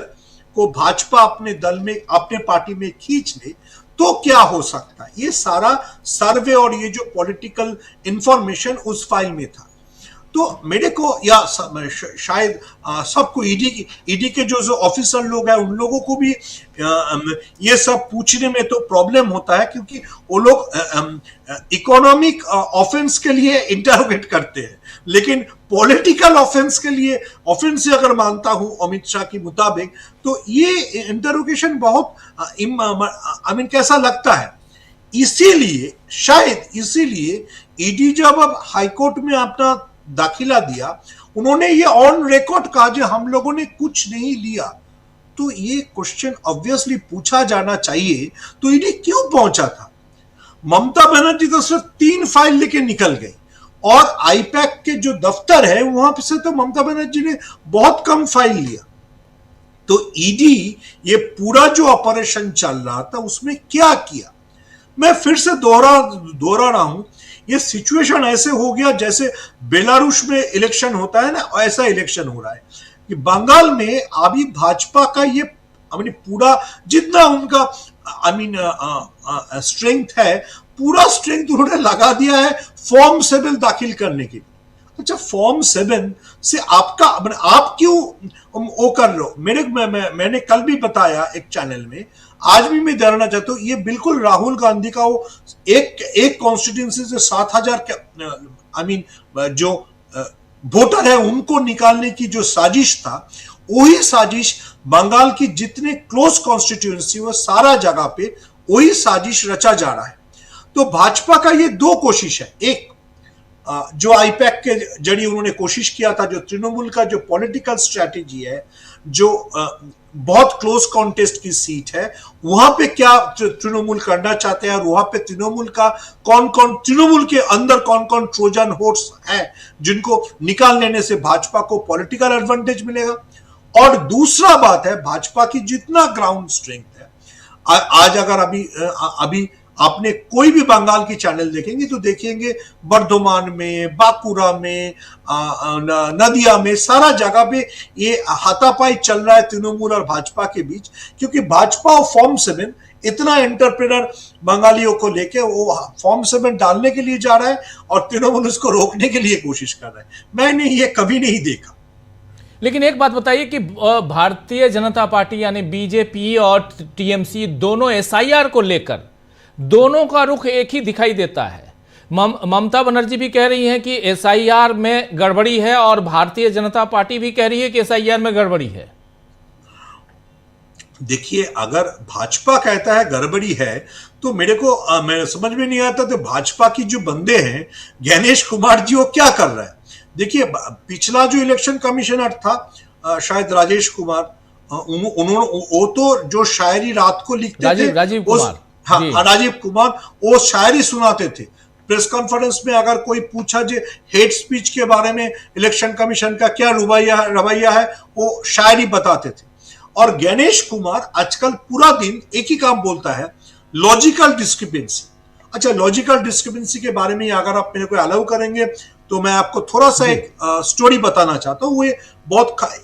को भाजपा अपने दल में, अपने पार्टी में खींच ले तो क्या हो सकता है। ये सारा सर्वे और ये जो पॉलिटिकल इंफॉर्मेशन उस फाइल में था। तो मेरे को या शायद सबको ईडी के जो ऑफिसर लोग हैं उन लोगों को भी ये सब पूछने में तो प्रॉब्लम होता है, क्योंकि वो लोग इकोनॉमिक ऑफेंस के लिए इंटरोगेट करते हैं, लेकिन पॉलिटिकल ऑफेंस के लिए, ऑफेंस से अगर मानता हूं अमित शाह के मुताबिक, तो ये इंटरोगेशन बहुत कैसा लगता है। इसीलिए शायद ईडी जब अब हाईकोर्ट में अपना दाखिला दिया, उन्होंने ये ऑन रिकॉर्ड कहा कि हम लोगों ने कुछ नहीं लिया। तो ये क्वेश्चन ऑब्वियसली पूछा जाना चाहिए, तो ईडी क्यों पहुंचा था। ममता बनर्जी तो सिर्फ 3 फाइल लेके निकल गई और आईपैक के जो दफ्तर है वहां से तो ममता बनर्जी ने बहुत कम फाइल लिया। तो ईडी ये पूरा जो ऑपरेशन चल रहा था उसमें क्या किया, मैं फिर से दोहरा रहा हूं, ये सिचुएशन ऐसे हो गया जैसे बेलारूस में इलेक्शन होता है ना, ऐसा इलेक्शन हो रहा है कि बंगाल में अभी भाजपा का ये पूरा जितना उनका स्ट्रेंथ है, पूरा स्ट्रेंथ उन्होंने लगा दिया है फॉर्म 7 दाखिल करने के लिए। अच्छा, फॉर्म 7 से आपका आप क्यों वो कर लो। मैंने कल भी बताया एक चैनल में, आज भी मैं जानना चाहता हूं, ये बिल्कुल राहुल गांधी का वो एक कॉन्स्टिट्यूंसी से 7000 जो वोटर है उनको निकालने की जो साजिश था, वही साजिश बंगाल की जितने क्लोज कॉन्स्टिट्यूंसी वो सारा जगह पे वही साजिश रचा जा रहा है। तो भाजपा का ये 2 कोशिश है, एक जो आईपैक के जरिए उन्होंने कोशिश किया था, जो तृणमूल का जो पॉलिटिकल स्ट्रैटेजी है, जो बहुत क्लोज कॉन्टेस्ट की सीट है, वहां पे क्या तृणमूल करना चाहते हैं और वहां पे तृणमूल का तृणमूल के अंदर कौन कौन ट्रोजन हॉर्स है जिनको निकाल लेने से भाजपा को पॉलिटिकल एडवांटेज मिलेगा। और दूसरा बात है, भाजपा की जितना ग्राउंड स्ट्रेंथ है, आज अगर अभी आपने कोई भी बंगाल की चैनल देखेंगे तो देखेंगे बर्धमान में, बांकुरा में, नदिया में, सारा जगह पे ये हाथापाई चल रहा है तृणमूल और भाजपा के बीच, क्योंकि भाजपा और फॉर्म 7 इतना एंटरप्रेनर बंगालियों को लेके वो फॉर्म 7 डालने के लिए जा रहा है और तृणमूल उसको रोकने के लिए कोशिश कर रहा है। मैंने ये कभी नहीं देखा। लेकिन एक बात बताइए कि भारतीय जनता पार्टी यानी बीजेपी और टीएमसी दोनों एसआईआर को लेकर दोनों का रुख एक ही दिखाई देता है। ममता बनर्जी भी कह रही हैं कि एसआईआर में गड़बड़ी है और भारतीय जनता पार्टी भी कह रही है कि एसआईआर में गड़बड़ी है। देखिए, अगर भाजपा कहता है गड़बड़ी है तो मेरे समझ में नहीं आता तो भाजपा की जो बंदे हैं गणेश कुमार जी वो क्या कर रहा है। देखिए, पिछला जो इलेक्शन कमिश्नर था शायद राजेश कुमार, उन्होंने वो तो जो शायरी रात को लिखते थे, राजीव कुमार, हाँ राजीव कुमार, वो शायरी सुनाते थे प्रेस कॉन्फ्रेंस में। अगर कोई पूछा जो हेट स्पीच के बारे में इलेक्शन कमीशन का क्या रवैया है, वो शायरी बताते थे। और गणेश कुमार आजकल पूरा दिन एक ही काम बोलता है, लॉजिकल डिस्क्रिपेंसी। अच्छा, लॉजिकल डिस्क्रिपेंसी के बारे में अगर आप मेरे को अलाउ करेंगे तो मैं आपको थोड़ा सा एक स्टोरी बताना चाहता हूँ। वो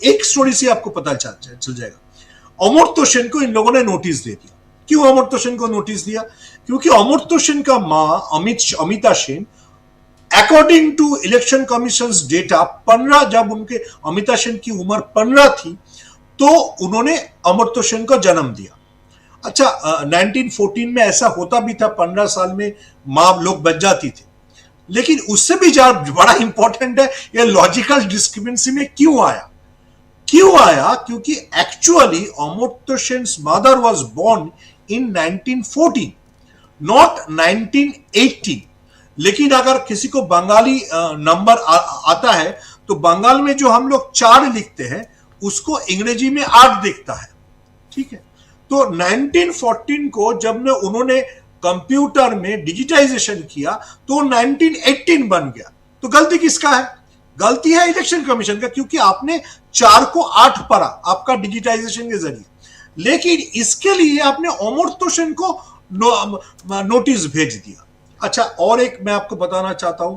एक स्टोरी से आपको पता चल जाएगा। अमर्त्य सेन को इन लोगों ने नोटिस दे दिया। क्यों अमर्त्य सेन को नोटिस दिया? क्योंकि अमर्त्य सेन का मां Amita Sen according to election commission data 15, जब उनके अमिता सेन की उम्र 15 थी तो उन्होंने अमर्त्य सेन को जन्म दिया। अच्छा, 1914 में ऐसा होता भी था, 15 साल में मां लोग बच जाती थी। लेकिन उससे भी ज्यादा बड़ा इंपॉर्टेंट है ये लॉजिकल डिस्क्रिपेंसी में क्यों आया। क्योंकि actually Amartya Sen's mother was born in 1914, not 1918। लेकिन अगर किसी को बंगाली नंबर आता है तो बंगाल में जो हम लोग 4 लिखते हैं उसको अंग्रेजी में 8 दिखता है, ठीक है। तो 1914 को जब उन्होंने कंप्यूटर में डिजिटाइजेशन किया तो 1918 बन गया। तो गलती किसका है? गलती है इलेक्शन कमीशन का, क्योंकि आपने 4 को 8 पढ़ा आपका डिजिटाइजेशन के जरिए। लेकिन इसके लिए आपने अमर्त्य सेन को नोटिस भेज दिया। अच्छा, और एक मैं आपको बताना चाहता हूं,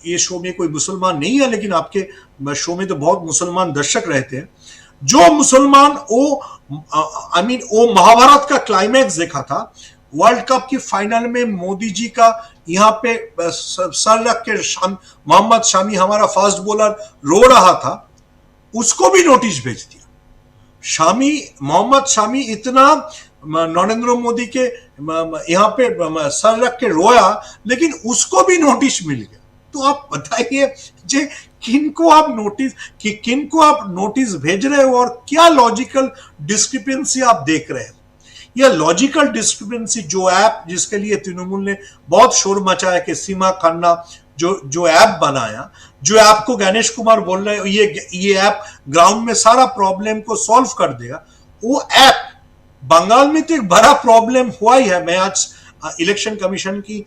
ये शो में कोई मुसलमान नहीं है लेकिन आपके शो में तो बहुत मुसलमान दर्शक रहते हैं। जो मुसलमान वो महाभारत का क्लाइमैक्स देखा था, वर्ल्ड कप की फाइनल में मोदी जी का यहाँ पे सर रख के मोहम्मद शामी हमारा फास्ट बॉलर रो रहा था, उसको भी नोटिस भेज दिया। मोहम्मद शामी इतना नरेंद्र मोदी के यहाँ पे सर रख के रोया, लेकिन उसको भी नोटिस मिल गया। तो आप बताइए जे किनको आप नोटिस भेज रहे हो और क्या लॉजिकल डिस्क्रिपेंसी आप देख रहे हो। यह लॉजिकल डिस्क्रिपेंसी जो ऐप जिसके लिए तृणमूल ने बहुत शोर मचाया कि सीमा खन्ना जो ऐप बनाया, जो ऐप को गणेश कुमार बोल रहे हैं ये ऐप ग्राउंड में सारा प्रॉब्लम को सॉल्व कर देगा, वो ऐप बंगाल में तो एक बड़ा प्रॉब्लम हुआ ही है। मैं आज इलेक्शन कमीशन की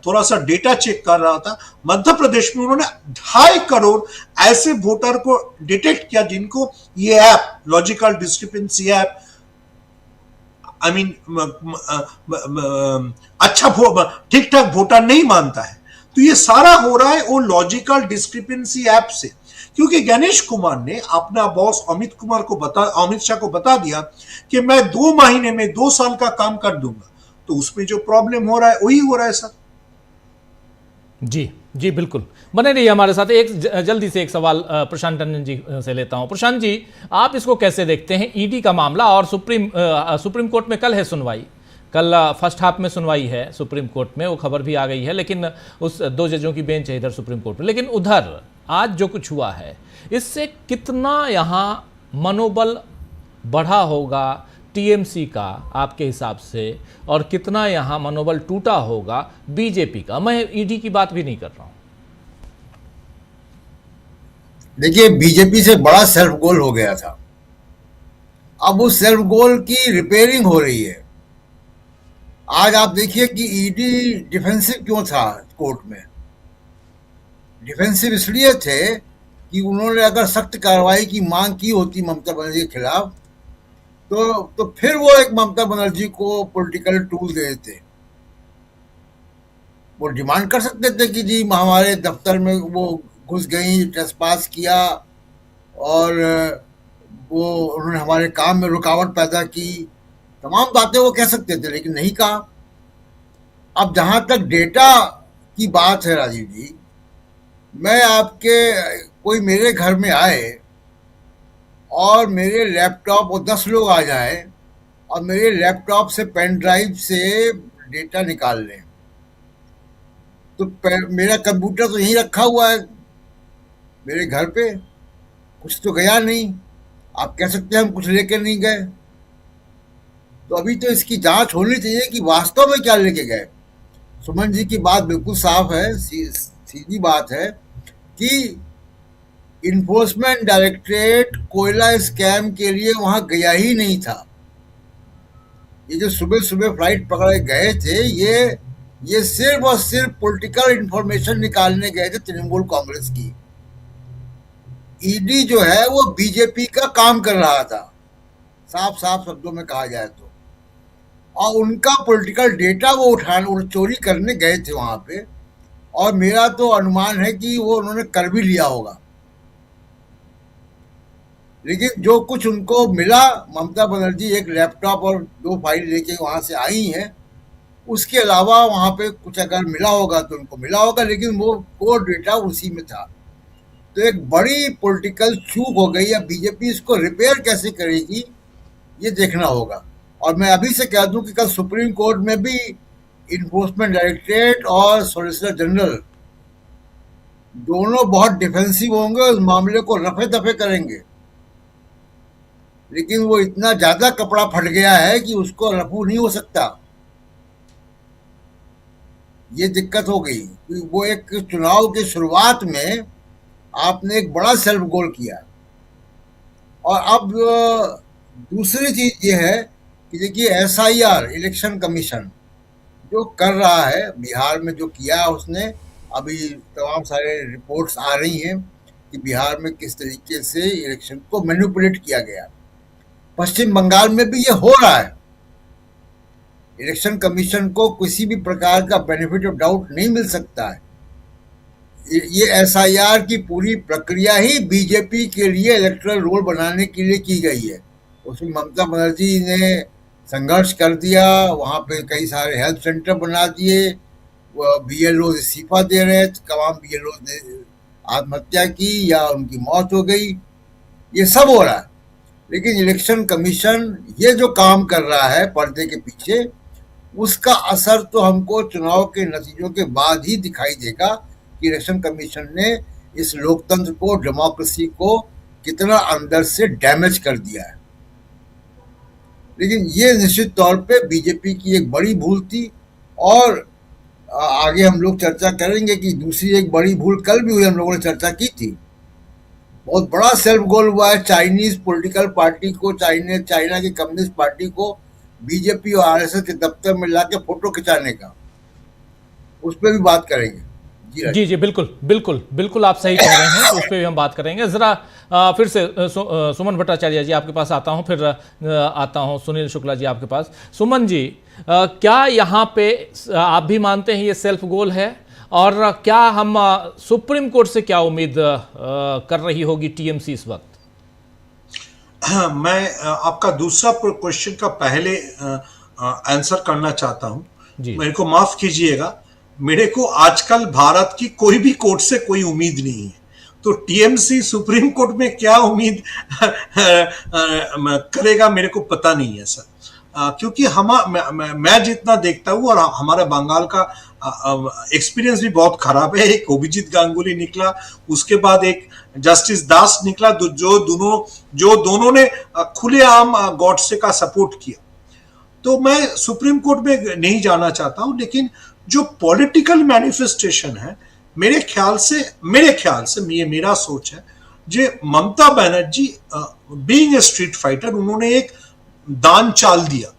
थोड़ा सा डेटा चेक कर रहा था। मध्य प्रदेश में उन्होंने 2.5 करोड़ ऐसे वोटर को डिटेक्ट किया जिनको ये ऐप लॉजिकल डिस्क्रिपेंसी ऐप अच्छा ठीक ठाक वोटर नहीं मानता है। तो ये सारा हो रहा है वो लॉजिकल डिस्क्रिपेंसी ऐप से, क्योंकि गणेश कुमार ने अपना बॉस अमित शाह को बता दिया कि मैं 2 महीने में 2 साल का काम कर दूंगा। तो उसमें जो प्रॉब्लम हो रहा है वही हो रहा है सर। जी बिल्कुल, बने रहिए हमारे साथ। जल्दी से एक सवाल प्रशांत टंडन जी से लेता हूं। प्रशांत जी, आप इसको कैसे देखते हैं? ईडी का मामला और सुप्रीम कोर्ट में कल है सुनवाई, कल फर्स्ट हाफ में सुनवाई है सुप्रीम कोर्ट में, वो खबर भी आ गई है, लेकिन उस 2 जजों की बेंच है इधर सुप्रीम कोर्ट में। लेकिन उधर आज जो कुछ हुआ है इससे कितना यहाँ मनोबल बढ़ा होगा टीएमसी का आपके हिसाब से, और कितना यहाँ मनोबल टूटा होगा बीजेपी का? मैं ईडी की बात भी नहीं कर रहा हूं। देखिए, बीजेपी से बड़ा सेल्फ गोल हो गया था, अब उस सेल्फ गोल की रिपेयरिंग हो रही है। आज आप देखिए कि ईडी डिफेंसिव क्यों था कोर्ट में। डिफेंसिव इसलिए थे कि उन्होंने अगर सख्त कार्रवाई की मांग की होती ममता बनर्जी के खिलाफ तो फिर वो एक ममता बनर्जी को पॉलिटिकल टूल दे देते। वो डिमांड कर सकते थे कि जी हमारे दफ्तर में वो घुस गई, ट्रेसपास किया और वो उन्होंने हमारे काम में रुकावट पैदा की, तमाम बातें वो कह सकते थे, लेकिन नहीं कहा। अब जहां तक डेटा की बात है राजीव जी, मैं आपके, कोई मेरे घर में आए और मेरे लैपटॉप, वो 10 लोग आ जाए और मेरे लैपटॉप से पेन ड्राइव से डेटा निकाल लें, तो मेरा कंप्यूटर तो यहीं रखा हुआ है मेरे घर पे, कुछ तो गया नहीं। आप कह सकते हैं हम कुछ लेकर नहीं गए, तो अभी तो इसकी जांच होनी चाहिए कि वास्तव में क्या लेके गए। सुमन जी की बात बिल्कुल साफ है, सीधी बात है कि इन्फोर्समेंट डायरेक्टरेट कोयला स्कैम के लिए वहां गया ही नहीं था। ये जो सुबह सुबह फ्लाइट पकड़े गए थे, ये सिर्फ और सिर्फ पॉलिटिकल इंफॉर्मेशन निकालने गए थे तृणमूल कांग्रेस की। ईडी जो है वो बीजेपी का काम कर रहा था, साफ साफ शब्दों में कहा जाए तो, और उनका पॉलिटिकल डेटा वो चोरी करने गए थे वहां पे, और मेरा तो अनुमान है कि वो उन्होंने कर भी लिया होगा। लेकिन जो कुछ उनको मिला, ममता बनर्जी एक लैपटॉप और 2 फाइल लेके वहां से आई हैं, उसके अलावा वहां पे कुछ अगर मिला होगा तो उनको मिला होगा, लेकिन वो कोर डेटा उसी में था। तो एक बड़ी पॉलिटिकल चूक हो गई। अब बीजेपी इसको रिपेयर कैसे करेगी ये देखना होगा। और मैं अभी से कह दूं कि कल सुप्रीम कोर्ट में भी इन्फोर्समेंट डायरेक्टरेट और सॉलिसिटर जनरल दोनों बहुत डिफेंसिव होंगे, उस मामले को रफे दफे करेंगे। लेकिन वो इतना ज्यादा कपड़ा फट गया है कि उसको रफू नहीं हो सकता, ये दिक्कत हो गई। वो एक चुनाव की शुरुआत में आपने एक बड़ा सेल्फ गोल किया, और अब दूसरी चीज ये है कि देखिए एसआईआर, इलेक्शन कमीशन जो कर रहा है बिहार में, जो किया उसने, अभी तमाम सारे रिपोर्ट्स आ रही हैं कि बिहार में किस तरीके से इलेक्शन को मैनिपुलेट किया गया। पश्चिम बंगाल में भी ये हो रहा है। इलेक्शन कमीशन को किसी भी प्रकार का बेनिफिट ऑफ डाउट नहीं मिल सकता है। ये एसआईआर की पूरी प्रक्रिया ही बीजेपी के लिए इलेक्टोरल रोल बनाने के लिए की गई है। उसमें ममता बनर्जी ने संघर्ष कर दिया, वहां पे कई सारे हेल्थ सेंटर बना दिए, बीएलओ इस्तीफा दे रहे, तमाम बीएलओ ने आत्महत्या की या उनकी मौत हो गई, ये सब हो रहा है। लेकिन इलेक्शन कमीशन ये जो काम कर रहा है पर्दे के पीछे, उसका असर तो हमको चुनाव के नतीजों के बाद ही दिखाई देगा कि इलेक्शन कमीशन ने इस लोकतंत्र को, डेमोक्रेसी को कितना अंदर से डैमेज कर दिया है। लेकिन ये निश्चित तौर पे बीजेपी की एक बड़ी भूल थी, और आगे हम लोग चर्चा करेंगे कि दूसरी एक बड़ी भूल कल भी हुई, हम लोगों ने चर्चा की थी। बहुत बड़ा सेल्फ गोल हुआ है चाइनीज पॉलिटिकल पार्टी को, चाइना की कम्युनिस्ट पार्टी को बीजेपी और आरएसएस के दफ्तर में लाके फोटो खिंचाने का, उस पर भी बात करेंगे। जी जी बिल्कुल बिल्कुल बिल्कुल, आप सही कह रहे हैं, तो उस पर भी हम बात करेंगे। जरा फिर से सुमन भट्टाचार्य जी आपके पास आता हूं, फिर आता हूं सुनील शुक्ला जी आपके पास। सुमन जी, क्या यहाँ पे आप भी मानते हैं ये सेल्फ गोल है, और क्या हम सुप्रीम कोर्ट से क्या उम्मीद कर रही होगी टीएमसी इस वक्त? मैं आपका दूसरा क्वेश्चन का पहले आंसर करना चाहता हूं। मेरे को माफ कीजिएगा, मेरे को आजकल भारत की कोई भी कोर्ट से कोई उम्मीद नहीं है, तो टीएमसी सुप्रीम कोर्ट में क्या उम्मीद करेगा मेरे को पता नहीं है सर। क्योंकि मैं जितना देखता हूँ, और हमारे बंगाल का एक्सपीरियंस भी बहुत खराब है। एक अभिजीत गांगुली निकला, उसके बाद एक जस्टिस दास निकला, जो दोनों ने खुलेआम गॉडसे का सपोर्ट किया। तो मैं सुप्रीम कोर्ट में नहीं जाना चाहता हूं, लेकिन जो पॉलिटिकल मैनिफेस्टेशन है, मेरे ख्याल से ये मेरा सोच है, जो Mamata Banerjee being a street fighter, उन्होंने एक दान चाल दिया।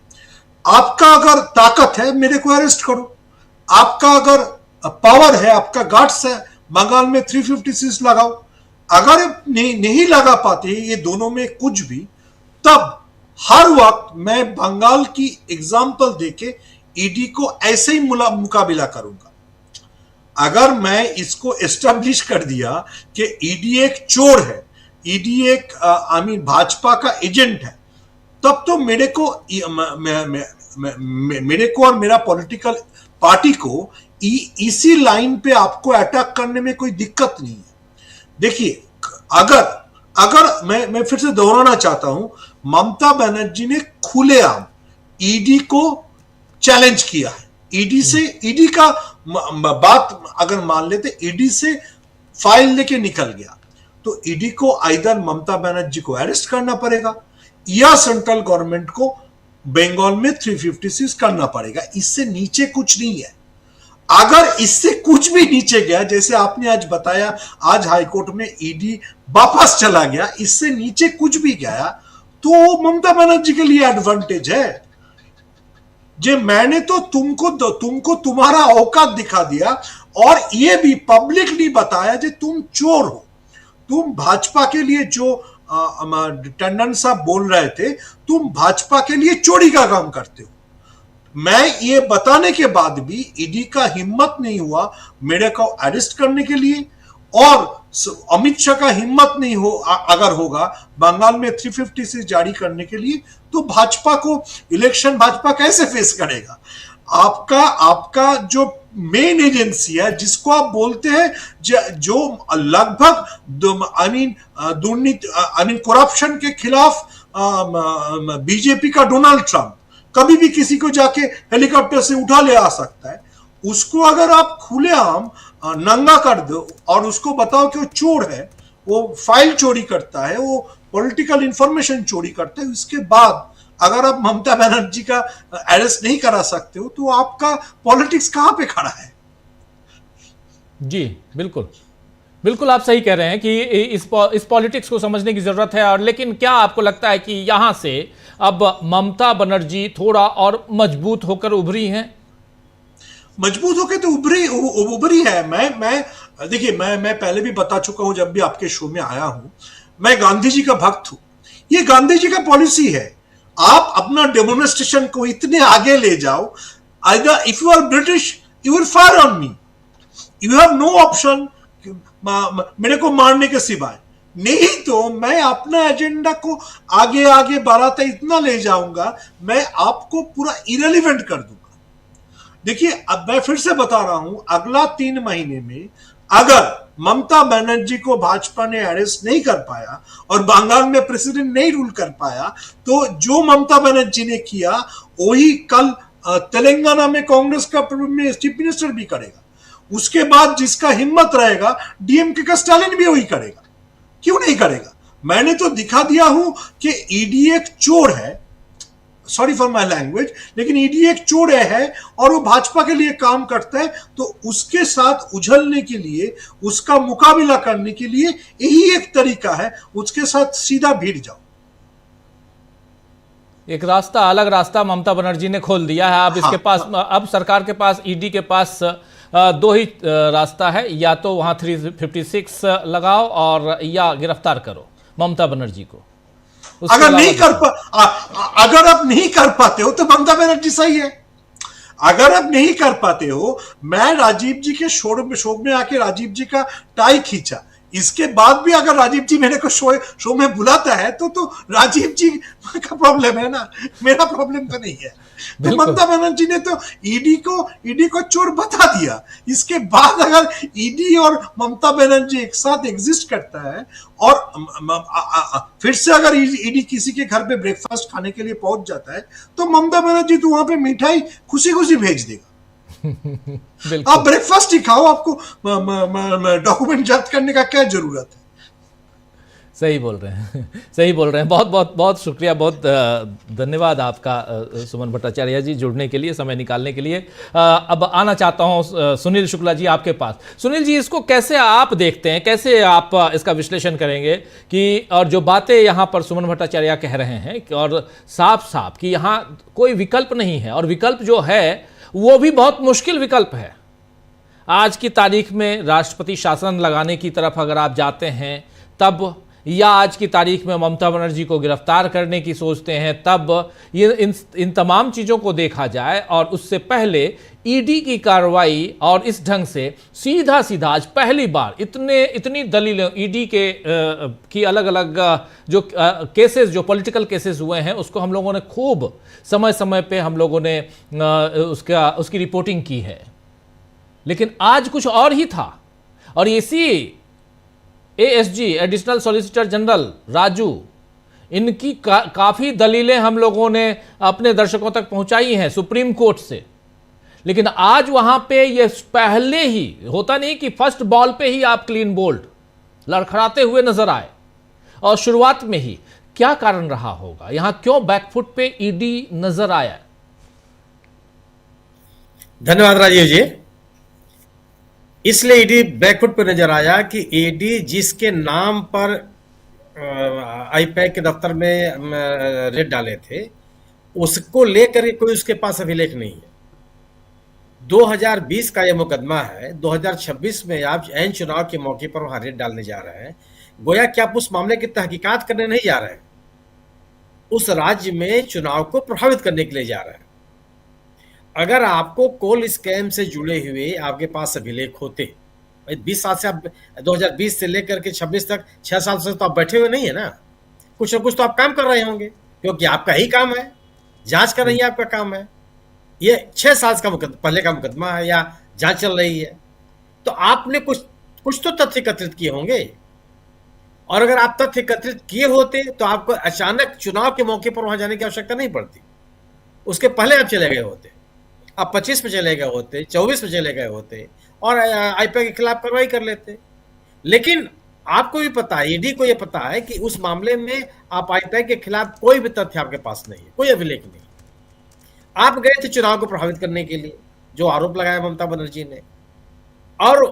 आपका अगर ताकत है मेरे को अरेस्ट करो, आपका अगर पावर है, आपका गाट्स है, बंगाल में 356 लगाओ। अगर नहीं लगा पाते ये दोनों में कुछ भी, तब हर वक्त मैं बंगाल की एग्जाम्पल देके ईडी को ऐसे ही मुकाबला करूंगा। अगर मैं इसको एस्टेब्लिश कर दिया कि ईडी एक चोर है, ईडी एक भाजपा का एजेंट है, तब तो मेरे को और मेरा पॉलिटिकल पार्टी को इसी लाइन पे आपको अटैक करने में कोई दिक्कत नहीं है। देखिए, अगर मैं फिर से दोहराना चाहता हूं, ममता बनर्जी ने खुलेआम ईडी को चैलेंज किया है। ईडी का बात अगर मान लेते, ईडी से फाइल लेके निकल गया तो ईडी को आइदर ममता बनर्जी को अरेस्ट करना पड़ेगा या सेंट्रल गवर्नमेंट को बंगाल में 356 करना पड़ेगा। इससे नीचे कुछ नहीं है। अगर इससे कुछ भी नीचे गया, जैसे आपने आज बताया, आज हाईकोर्ट में ईडी वापस चला गया, इससे नीचे कुछ भी गया तो ममता बनर्जी के लिए एडवांटेज है। जे मैंने तो तुमको तुम्हारा औकात दिखा दिया और ये भी पब्लिकली बताया जे तुम चोर हो। तुम भाजपा के लिए जो टंडन साहब बोल रहे थे, तुम भाजपा के लिए चोरी का काम करते हो। मैं ये बताने के बाद भी ईडी का हिम्मत नहीं हुआ मेरे को अरेस्ट करने के लिए, और अमित शाह का हिम्मत नहीं हो अगर होगा बंगाल में 356 जारी करने के लिए, तो भाजपा को इलेक्शन भाजपा कैसे फेस करेगा? आपका जो मेन एजेंसी है जिसको आप बोलते हैं, जो लगभग दुर्नीति करप्शन के खिलाफ बीजेपी का डोनाल्ड ट्रंप कभी भी किसी को जाके हेलीकॉप्टर से उठा ले आ सकता है, उसको अगर आप खुलेआम नंगा कर दो और उसको बताओ कि वो चोर है, वो फाइल चोरी करता है, वो पॉलिटिकल इंफॉर्मेशन चोरी करता है, इसके बाद अगर आप ममता बनर्जी का अरेस्ट नहीं करा सकते हो तो आपका पॉलिटिक्स कहां पे खड़ा है? जी बिल्कुल बिल्कुल, आप सही कह रहे हैं कि इस पॉलिटिक्स को समझने की जरूरत है। और लेकिन क्या आपको लगता है कि यहां से अब ममता बनर्जी थोड़ा और मजबूत होकर उभरी हैं? मजबूत होकर तो उभरी है। मैं देखिए, मैं पहले भी बता चुका हूं, जब भी आपके शो में आया हूं, मैं गांधी जी का भक्त हूं। ये गांधी जी का पॉलिसी है, आप अपना डेमोन्स्ट्रेशन को इतने आगे ले जाओ, either if you are British you will fire on me, you have no option मेरे को मारने के सिवाय, नहीं तो मैं अपना एजेंडा को आगे आगे बढ़ाता इतना ले जाऊंगा, मैं आपको पूरा इरेलीवेंट कर दूंगा। देखिए, अब मैं फिर से बता रहा हूं, अगला 3 महीने में अगर ममता बनर्जी को भाजपा ने अरेस्ट नहीं कर पाया और बंगाल में प्रेसिडेंट नहीं रूल कर पाया, तो जो ममता बनर्जी ने किया वही कल तेलंगाना में कांग्रेस का चीफ मिनिस्टर भी करेगा। उसके बाद जिसका हिम्मत रहेगा, डीएमके का स्टालिन भी वही करेगा। क्यों नहीं करेगा? मैंने तो दिखा दिया हूं कि ईडी एक चोर है, सॉरी फॉर माय लैंग्वेज, लेकिन ईडी एक चोर है और वो भाजपा के लिए काम करता है, तो उसके साथ उछलने के लिए, उसका मुकाबला करने के लिए यही एक तरीका है, उसके साथ सीधा भिड़ जाओ। एक रास्ता, अलग रास्ता ममता बनर्जी ने खोल दिया है। अब इसके पास, अब सरकार के पास, ईडी के पास 2 ही रास्ता है, या तो वहां 356 लगाओ और या गिरफ्तार करो ममता बनर्जी को। अगर आप नहीं कर पाते हो तो ममता बनर्जी सही है। अगर आप नहीं कर पाते हो, मैं राजीव जी के शो में आके राजीव जी का टाई खींचा, इसके बाद भी अगर राजीव जी मेरे को शो में बुलाता है तो राजीव जी का प्रॉब्लम है ना, मेरा प्रॉब्लम तो नहीं है। तो ममता बनर्जी ने तो ईडी को चोर बता दिया। इसके बाद अगर ईडी और ममता बनर्जी एक साथ एग्जिस्ट करता है और फिर से अगर ईडी किसी के घर पे ब्रेकफास्ट खाने के लिए पहुंच जाता है, तो ममता बनर्जी तो वहां पे मिठाई खुशी खुशी भेज देगा। आप ब्रेकफास्ट ही खाओ, आपको डॉक्यूमेंट जब्त करने का क्या जरूरत है? सही बोल रहे हैं, सही बोल रहे हैं। बहुत बहुत बहुत शुक्रिया, बहुत धन्यवाद आपका सुमन भट्टाचार्य जी, जुड़ने के लिए, समय निकालने के लिए। अब आना चाहता हूं सुनील शुक्ला जी आपके पास। सुनील जी, इसको कैसे आप देखते हैं, कैसे आप इसका विश्लेषण करेंगे कि, और जो बातें यहाँ पर सुमन भट्टाचार्य कह रहे हैं और साफ साफ कि यहाँ कोई विकल्प नहीं है, और विकल्प जो है वो भी बहुत मुश्किल विकल्प है। आज की तारीख में राष्ट्रपति शासन लगाने की तरफ अगर आप जाते हैं तब, या आज की तारीख में ममता बनर्जी को गिरफ्तार करने की सोचते हैं तब, ये इन तमाम चीज़ों को देखा जाए और उससे पहले ईडी की कार्रवाई और इस ढंग से सीधा सीधा आज पहली बार इतनी दलीलें ईडी के की अलग अलग जो केसेस, जो पॉलिटिकल केसेस हुए हैं, उसको हम लोगों ने खूब समय समय पे हम लोगों ने उसकी रिपोर्टिंग की है। लेकिन आज कुछ और ही था, और इसी ASG, additional solicitor general Raju, इनकी काफी दलीलें हम लोगों ने अपने दर्शकों तक पहुंचाई हैं सुप्रीम कोर्ट से। लेकिन आज वहां पे ये पहले ही होता नहीं कि फर्स्ट बॉल पे ही आप क्लीन बोल्ड लड़खड़ाते हुए नजर आए, और शुरुआत में ही क्या कारण रहा होगा, यहां क्यों बैकफुट पे ईडी नजर आया? धन्यवाद राजीव जी। इसलिए ईडी बैकफुट पे नजर आया कि ईडी जिसके नाम पर आईपैक के दफ्तर में रेड डाले थे, उसको लेकर कोई उसके पास अभिलेख नहीं है। 2020 का यह मुकदमा है, 2026 में आप एन चुनाव के मौके पर वहां रेड डालने जा रहे हैं। गोया कि आप उस मामले की तहकीकात करने नहीं जा रहे हैं, उस राज्य में चुनाव को प्रभावित करने के लिए जा रहे हैं। अगर आपको कोल स्कैम से जुड़े हुए आपके पास अभिलेख होते, 20 साल से आप 2020 से लेकर के 26 तक 6 साल से तो आप बैठे हुए नहीं है ना, कुछ ना कुछ तो आप काम कर रहे होंगे, क्योंकि आपका ही काम है, जांच कर रही है, आपका काम है। ये 6 साल का पहले का मुकदमा है या जांच चल रही है, तो आपने कुछ तो तथ्य एकत्रित किए होंगे। और अगर आप तथ्य एकत्रित किए होते तो आपको अचानक चुनाव के मौके पर वहां जाने की आवश्यकता नहीं पड़ती, उसके पहले आप चले गए होते, आप 25 में चले गए होते, 24 में चले गए होते और आईपैक के खिलाफ कार्रवाई कर लेते। लेकिन आपको भी पता है, ईडी को यह पता है कि उस मामले में आप आईपैक के खिलाफ कोई भी तथ्य आपके पास नहीं है, कोई अभिलेख नहीं। आप गए थे चुनाव को प्रभावित करने के लिए, जो आरोप लगाया ममता बनर्जी ने, और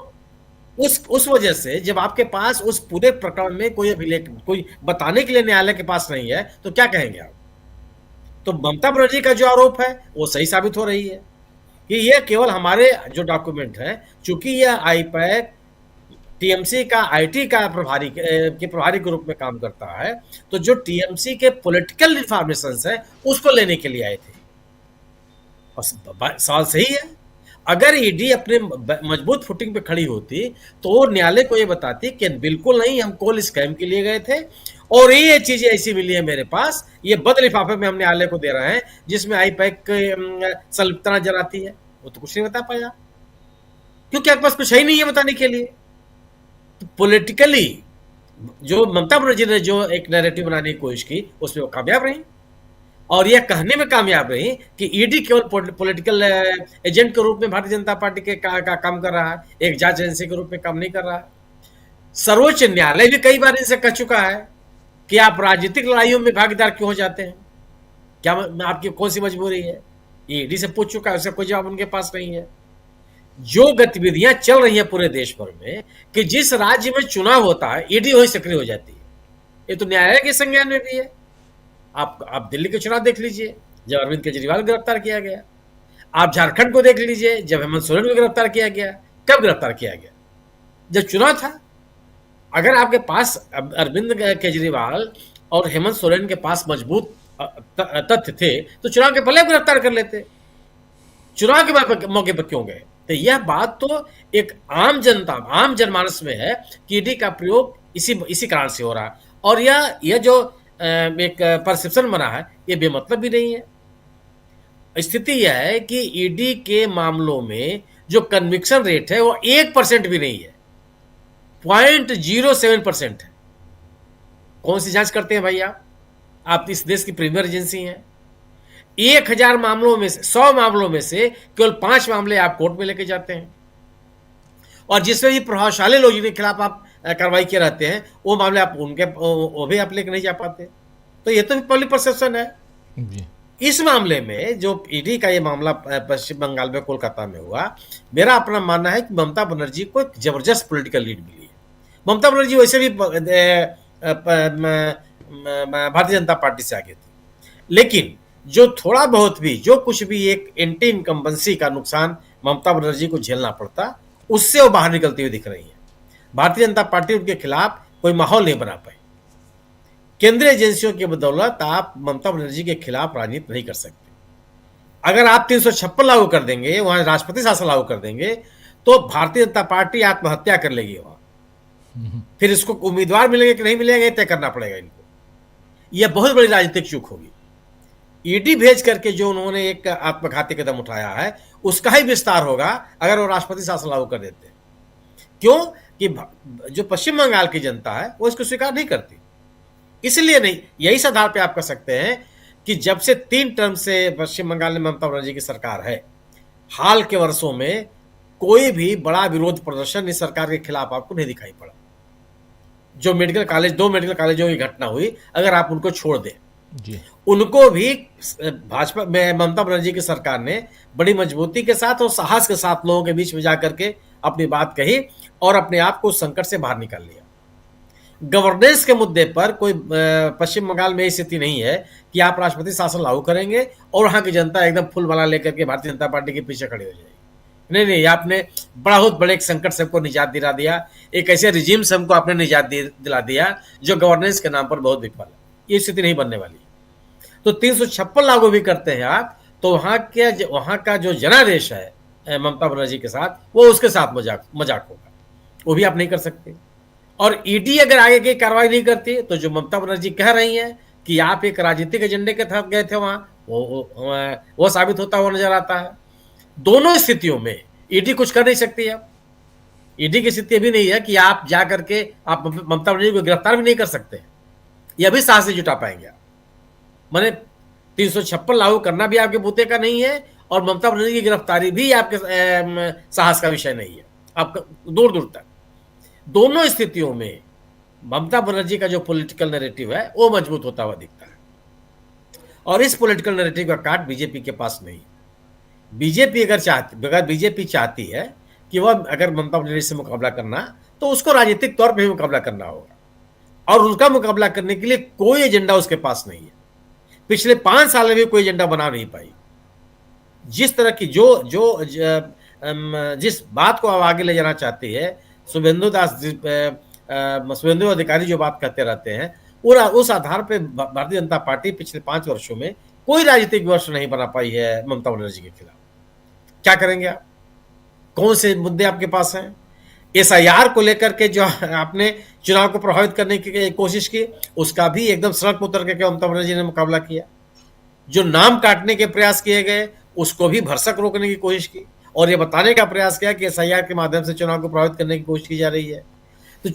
उस वजह से जब आपके पास उस पूरे प्रकरण में कोई अभिलेख, कोई बताने के लिए न्यायालय के पास नहीं है, तो क्या कहेंगे आप? तो ममता बनर्जी का जो आरोप है वो सही साबित हो रही है कि यह केवल हमारे जो डॉक्यूमेंट है, चूंकि यह आईपैक टीएमसी का आईटी का प्रभारी के रूप में काम करता है, तो जो टीएमसी के पॉलिटिकल इंफॉर्मेशन है उसको लेने के लिए आए थे। और सवाल सही है, अगर ईडी अपने मजबूत फुटिंग पे खड़ी होती तो वो न्यायालय को ये बताती कि बिल्कुल नहीं, हम कोल स्कैम के लिए गए थे और ये चीजें ऐसी मिली है मेरे पास, ये बद लिफाफे में हम न्यायालय को दे रहे हैं जिसमें आईपैक संलिप्तता नजर आती है। वो तो कुछ नहीं बता पाया, क्योंकि आपके पास कुछ ही नहीं है बताने के लिए। तो पॉलिटिकली जो ममता बनर्जी ने जो एक नैरेटिव बनाने की कोशिश की, उसमें वो कामयाब रही, और यह कहने में कामयाब रही कि ईडी केवल पॉलिटिकल एजेंट के रूप में भारतीय जनता पार्टी के का काम कर रहा है, एक जांच एजेंसी के रूप में काम नहीं कर रहा है। सर्वोच्च न्यायालय भी कई बार इनसे कह चुका है कि आप राजनीतिक लड़ाइयों में भागीदार क्यों हो जाते हैं, क्या आपकी कौन सी मजबूरी है? ईडी से पूछ चुका है, उसका कोई जवाब उनके पास नहीं है। जो गतिविधियां चल रही हैं पूरे देश भर में कि जिस राज्य में चुनाव होता है ईडी वही सक्रिय हो जाती है, ये तो न्यायालय के संज्ञान में भी है। आप दिल्ली के चुनाव देख लीजिए, जब अरविंद केजरीवाल को गिरफ्तार किया गया। आप झारखंड को देख लीजिए, जब हेमंत सोरेन को गिरफ्तार किया गया। कब गिरफ्तार किया गया? जब चुनाव था। अगर आपके पास अरविंद केजरीवाल और हेमंत सोरेन के पास मजबूत तथ्य थे तो चुनाव के पहले गिरफ्तार कर लेते, चुनाव के मौके पर क्यों गए? तो यह बात तो एक आम जनता, आम जनमानस में है कि ईडी का प्रयोग इसी कारण से हो रहा है, और यह जो एक परसेप्शन बना है ये बेमतलब भी नहीं है। स्थिति यह है कि ईडी के मामलों में जो कन्विक्शन रेट है वो 1% भी नहीं है, 0.07% है। कौन सी जांच करते हैं भाई आप इस देश की प्रीमियर एजेंसी हैं। 1000 मामलों में से 100 मामलों में से केवल 5 मामले आप कोर्ट में लेके जाते हैं, और जिसमें भी प्रभावशाली लोगों के खिलाफ आप कार्रवाई किए रहते हैं वो मामले आप वो भी आप लेकर नहीं जा पाते। तो ये तो पब्लिक परसेप्शन है। इस मामले में जो ईडी का ये मामला पश्चिम बंगाल में कोलकाता में हुआ, मेरा अपना मानना है कि ममता बनर्जी को एक जबरदस्त पॉलिटिकल लीड मिली है। ममता बनर्जी वैसे भी भारतीय जनता पार्टी से आगे थी, लेकिन जो थोड़ा बहुत भी, जो कुछ भी एक एंटी इनकम्बेंसी का नुकसान ममता बनर्जी को झेलना पड़ता, उससे वो बाहर निकलती हुई दिख रही है। भारतीय जनता पार्टी उनके खिलाफ कोई माहौल नहीं बना पाई। केंद्रीय एजेंसियों की बदौलत आप ममता बनर्जी के खिलाफ राजनीति नहीं कर सकते। अगर आप 356 लागू कर देंगे, वहां राष्ट्रपति शासन लागू कर देंगे, तो भारतीय जनता पार्टी आत्महत्या कर लेगी वहां। फिर इसको उम्मीदवार मिलेंगे कि नहीं मिलेंगे तय करना पड़ेगा इनको। यह बहुत बड़ी राजनीतिक चूक होगी। ईडी भेज करके जो उन्होंने एक आत्मघाती कदम उठाया है, उसका ही विस्तार होगा अगर वो राष्ट्रपति शासन लागू कर देते हैं। क्यों कि जो पश्चिम बंगाल की जनता है वो इसको स्वीकार नहीं करती, इसलिए नहीं। यही इस आधार पे आप कह सकते हैं कि जब से 3 टर्म से पश्चिम बंगाल में ममता बनर्जी की सरकार है, हाल के वर्षों में कोई भी बड़ा विरोध प्रदर्शन इस सरकार के खिलाफ आपको नहीं दिखाई पड़ा। जो मेडिकल कॉलेज, 2 मेडिकल कॉलेजों की घटना हुई, अगर आप उनको छोड़ दें, जी, उनको भी भाजपा में ममता बनर्जी की सरकार ने बड़ी मजबूती के साथ और साहस के साथ लोगों के बीच में जाकर के अपनी बात कही और अपने आप को उस संकट से बाहर निकाल लिया। गवर्नेंस के मुद्दे पर कोई पश्चिम बंगाल में स्थिति नहीं है कि आप राष्ट्रपति शासन लागू करेंगे और वहां की जनता एकदम फूल माला लेकर के भारतीय जनता पार्टी के पीछे खड़ी हो जाएगी। नहीं नहीं, आपने बहुत बड़े एक संकट से हमको निजात दिला दिया, एक ऐसे रिजीम से हमको आपने निजात दिला दिया जो गवर्नेंस के नाम पर बहुत विफल है। ये स्थिति नहीं बनने वाली। तो 356 लागू भी करते हैं आप, तो वहां का जो जनादेश है ममता बनर्जी के साथ, वो उसके साथ मजाक होगा, वो भी आप नहीं कर सकते। और ईडी अगर आगे की कार्रवाई नहीं करती, तो जो ममता बनर्जी कह रही हैं कि आप एक राजनीतिक एजेंडे के तहत गए थे वहां, वो साबित होता हुआ नजर आता है। दोनों स्थितियों में ईडी कुछ कर नहीं सकती है। ईडी की स्थिति भी नहीं है कि आप जा करके आप ममता बनर्जी को गिरफ्तार भी नहीं कर सकते, यह भी साहस से जुटा पाएंगे आप। माने 356 लागू करना भी आपके बूते का नहीं है और ममता बनर्जी की गिरफ्तारी भी आपके साहस का विषय नहीं है, आपका दूर दूर तक। दोनों स्थितियों में ममता बनर्जी का जो पॉलिटिकल नैरेटिव है वो मजबूत होता हुआ दिखता है, और इस पॉलिटिकल नैरेटिव का काट बीजेपी के पास नहीं। बीजेपी चाहती है कि वह अगर ममता बनर्जी से मुकाबला करना, तो उसको राजनीतिक तौर पर भी मुकाबला करना होगा, और उनका मुकाबला करने के लिए कोई एजेंडा उसके पास नहीं है। पिछले 5 साल में भी कोई एजेंडा बना नहीं पाई। जिस तरह की जिस बात को आप आगे ले जाना चाहती है, शुभेंदु अधिकारी जो बात कहते रहते हैं, उस आधार पे भारतीय जनता पार्टी पिछले 5 वर्षों में कोई राजनीतिक विमर्श नहीं बना पाई है ममता बनर्जी के खिलाफ। क्या करेंगे आप? कौन से मुद्दे आपके पास हैं? एसआईआर को लेकर के जो आपने चुनाव को प्रभावित करने की कोशिश की, उसका भी एकदम सड़क पर उतर के ममता बनर्जी ने मुकाबला किया। जो नाम काटने के प्रयास किए गए, उसको भी भरसक रोकने की कोशिश की, और ये बताने का प्रयास किया कि एसआईआर के माध्यम से चुनाव को प्रभावित करने की कोशिश की जा रही है। तो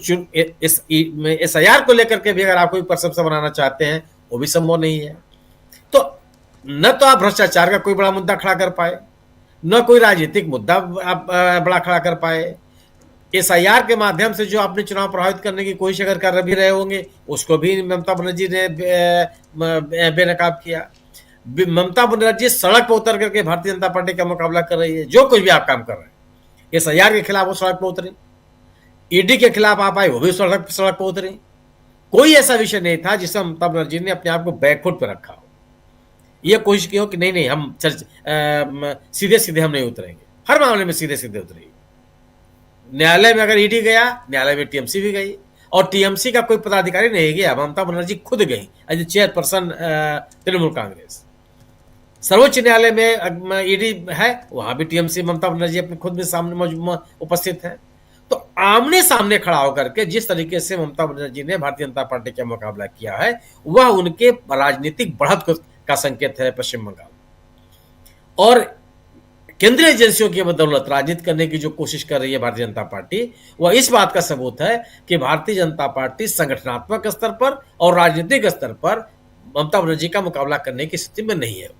एसआईआर को लेकर के भी अगर आप कोई परसेप्शन बनाना चाहते हैं, वो भी संभव नहीं है। तो न तो आप भ्रष्टाचार का कोई बड़ा मुद्दा खड़ा कर पाए, न कोई राजनीतिक मुद्दा आप बड़ा खड़ा कर पाए। एसआईआर के माध्यम से जो आपने चुनाव प्रभावित करने की कोशिश अगर कर भी रहे होंगे, उसको भी ममता बनर्जी ने बेनकाब किया। ममता बनर्जी सड़क पर उतर करके भारतीय जनता पार्टी का मुकाबला कर रही है। जो कुछ भी आप काम कर रहे हैं, एसआईआर के खिलाफ वो सड़क पर उतरी, ईडी के खिलाफ आप आए, वो भी सड़क पर उतरी। कोई ऐसा विषय नहीं था जिससे ममता बनर्जी ने अपने आप को बैकफुट पर रखा हो, ये कोशिश की हो कि नहीं हम सीधे सीधे हम नहीं उतरेंगे। हर मामले में सीधे सीधे उतरेंगे। न्यायालय में अगर ईडी गया, न्यायालय में टीएमसी भी गई, और टीएमसी का कोई पदाधिकारी नहीं गया, ममता बनर्जी खुद गई एज चेयरपर्सन तृणमूल कांग्रेस। सर्वोच्च न्यायालय में ईडी है, वहां भी टीएमसी ममता बनर्जी अपने खुद में सामने उपस्थित है। तो आमने सामने खड़ा होकर के जिस तरीके से ममता बनर्जी ने भारतीय जनता पार्टी का मुकाबला किया है, वह उनके राजनीतिक बढ़त का संकेत है पश्चिम बंगाल। और केंद्रीय एजेंसियों की बदौलत राजनीति करने की जो कोशिश कर रही है भारतीय जनता पार्टी, वह इस बात का सबूत है कि भारतीय जनता पार्टी संगठनात्मक स्तर पर और राजनीतिक स्तर पर ममता बनर्जी का मुकाबला करने की स्थिति में नहीं है।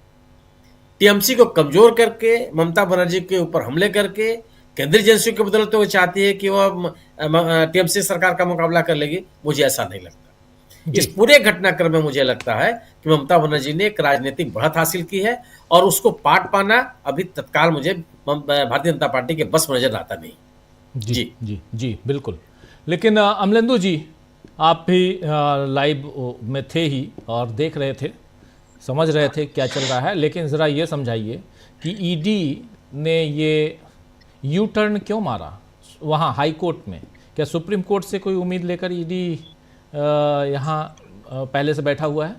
टीएमसी को कमजोर करके, ममता बनर्जी के ऊपर हमले करके, केंद्रीय एजेंसियों की बदौलत वो चाहती है कि वह टीएमसी सरकार का मुकाबला कर लेगी। मुझे ऐसा नहीं लगता। इस पूरे घटनाक्रम में मुझे लगता है कि ममता बनर्जी ने एक राजनीतिक बढ़त हासिल की है, और उसको पाट पाना अभी तत्काल मुझे भारतीय जनता पार्टी के बस में नजर आता नहीं। जी जी जी बिल्कुल। लेकिन अमलेंदु जी, आप भी लाइव में थे ही और देख रहे थे, समझ रहे थे क्या चल रहा है, लेकिन ज़रा ये समझाइए कि ईडी ने ये यू टर्न क्यों मारा वहाँ हाई कोर्ट में? क्या सुप्रीम कोर्ट से कोई उम्मीद लेकर ईडी यहाँ पहले से बैठा हुआ है?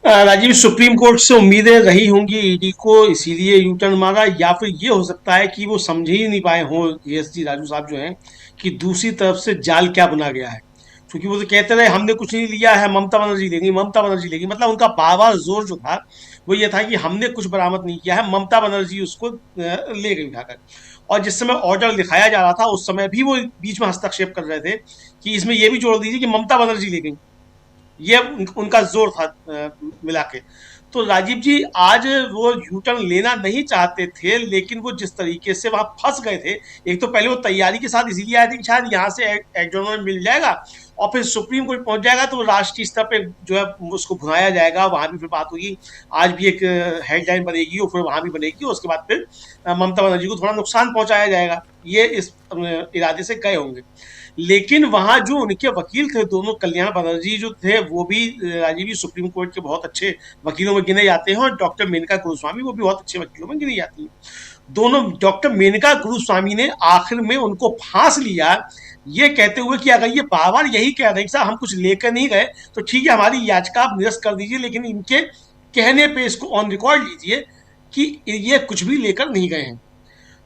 राजीव, सुप्रीम कोर्ट से उम्मीदें रही होंगी ईडी को, इसीलिए यू टर्न मारा, या फिर ये हो सकता है कि वो समझ ही नहीं पाए हों एएसजी राजू साहब जो हैं कि दूसरी तरफ से जाल क्या बना गया है। क्योंकि वो तो कहते रहे हमने कुछ नहीं लिया है, ममता बनर्जी लेगी, ममता बनर्जी लेगी। मतलब उनका बार बार जोर जो था वो ये था कि हमने कुछ बरामद नहीं किया है, ममता बनर्जी उसको ले गई उठाकर। और जिस समय ऑर्डर लिखाया जा रहा था उस समय भी वो बीच में हस्तक्षेप कर रहे थे कि इसमें ये भी जोड़ दीजिए कि ममता बनर्जी ले गई। ये उनका जोर था मिला के। तो राजीव जी आज वो यू टर्न लेना नहीं चाहते थे, लेकिन वो जिस तरीके से वहां फंस गए थे, एक तो पहले वो तैयारी के साथ इसीलिए आए थे कि शायद यहाँ से एडजॉर्नमेंट मिल जाएगा और फिर सुप्रीम कोर्ट पहुंच जाएगा तो राष्ट्रीय स्तर पे जो है उसको भुनाया जाएगा, वहां भी फिर बात होगी, आज भी एक हेडलाइन बनेगी और फिर वहां भी बनेगी, उसके बाद फिर ममता बनर्जी को थोड़ा नुकसान पहुंचाया जाएगा, ये इस इरादे से गए होंगे। लेकिन वहां जो उनके वकील थे दोनों, कल्याण बनर्जी जो थे वो भी राजीव जी सुप्रीम कोर्ट के बहुत अच्छे वकीलों में गिने जाते हैं, और डॉक्टर मेनका गुरुस्वामी वो भी बहुत अच्छे वकीलों में गिनी जाती हैं। दोनों, डॉक्टर मेनका गुरुस्वामी ने आखिर में उनको फांस लिया ये कहते हुए कि अगर ये बार बार यही कह रहे हैं कि साहब हम कुछ लेकर नहीं गए तो ठीक है, हमारी याचिका आप निरस्त कर दीजिए, लेकिन इनके कहने पे इसको ऑन रिकॉर्ड लीजिए कि ये कुछ भी लेकर नहीं गए हैं।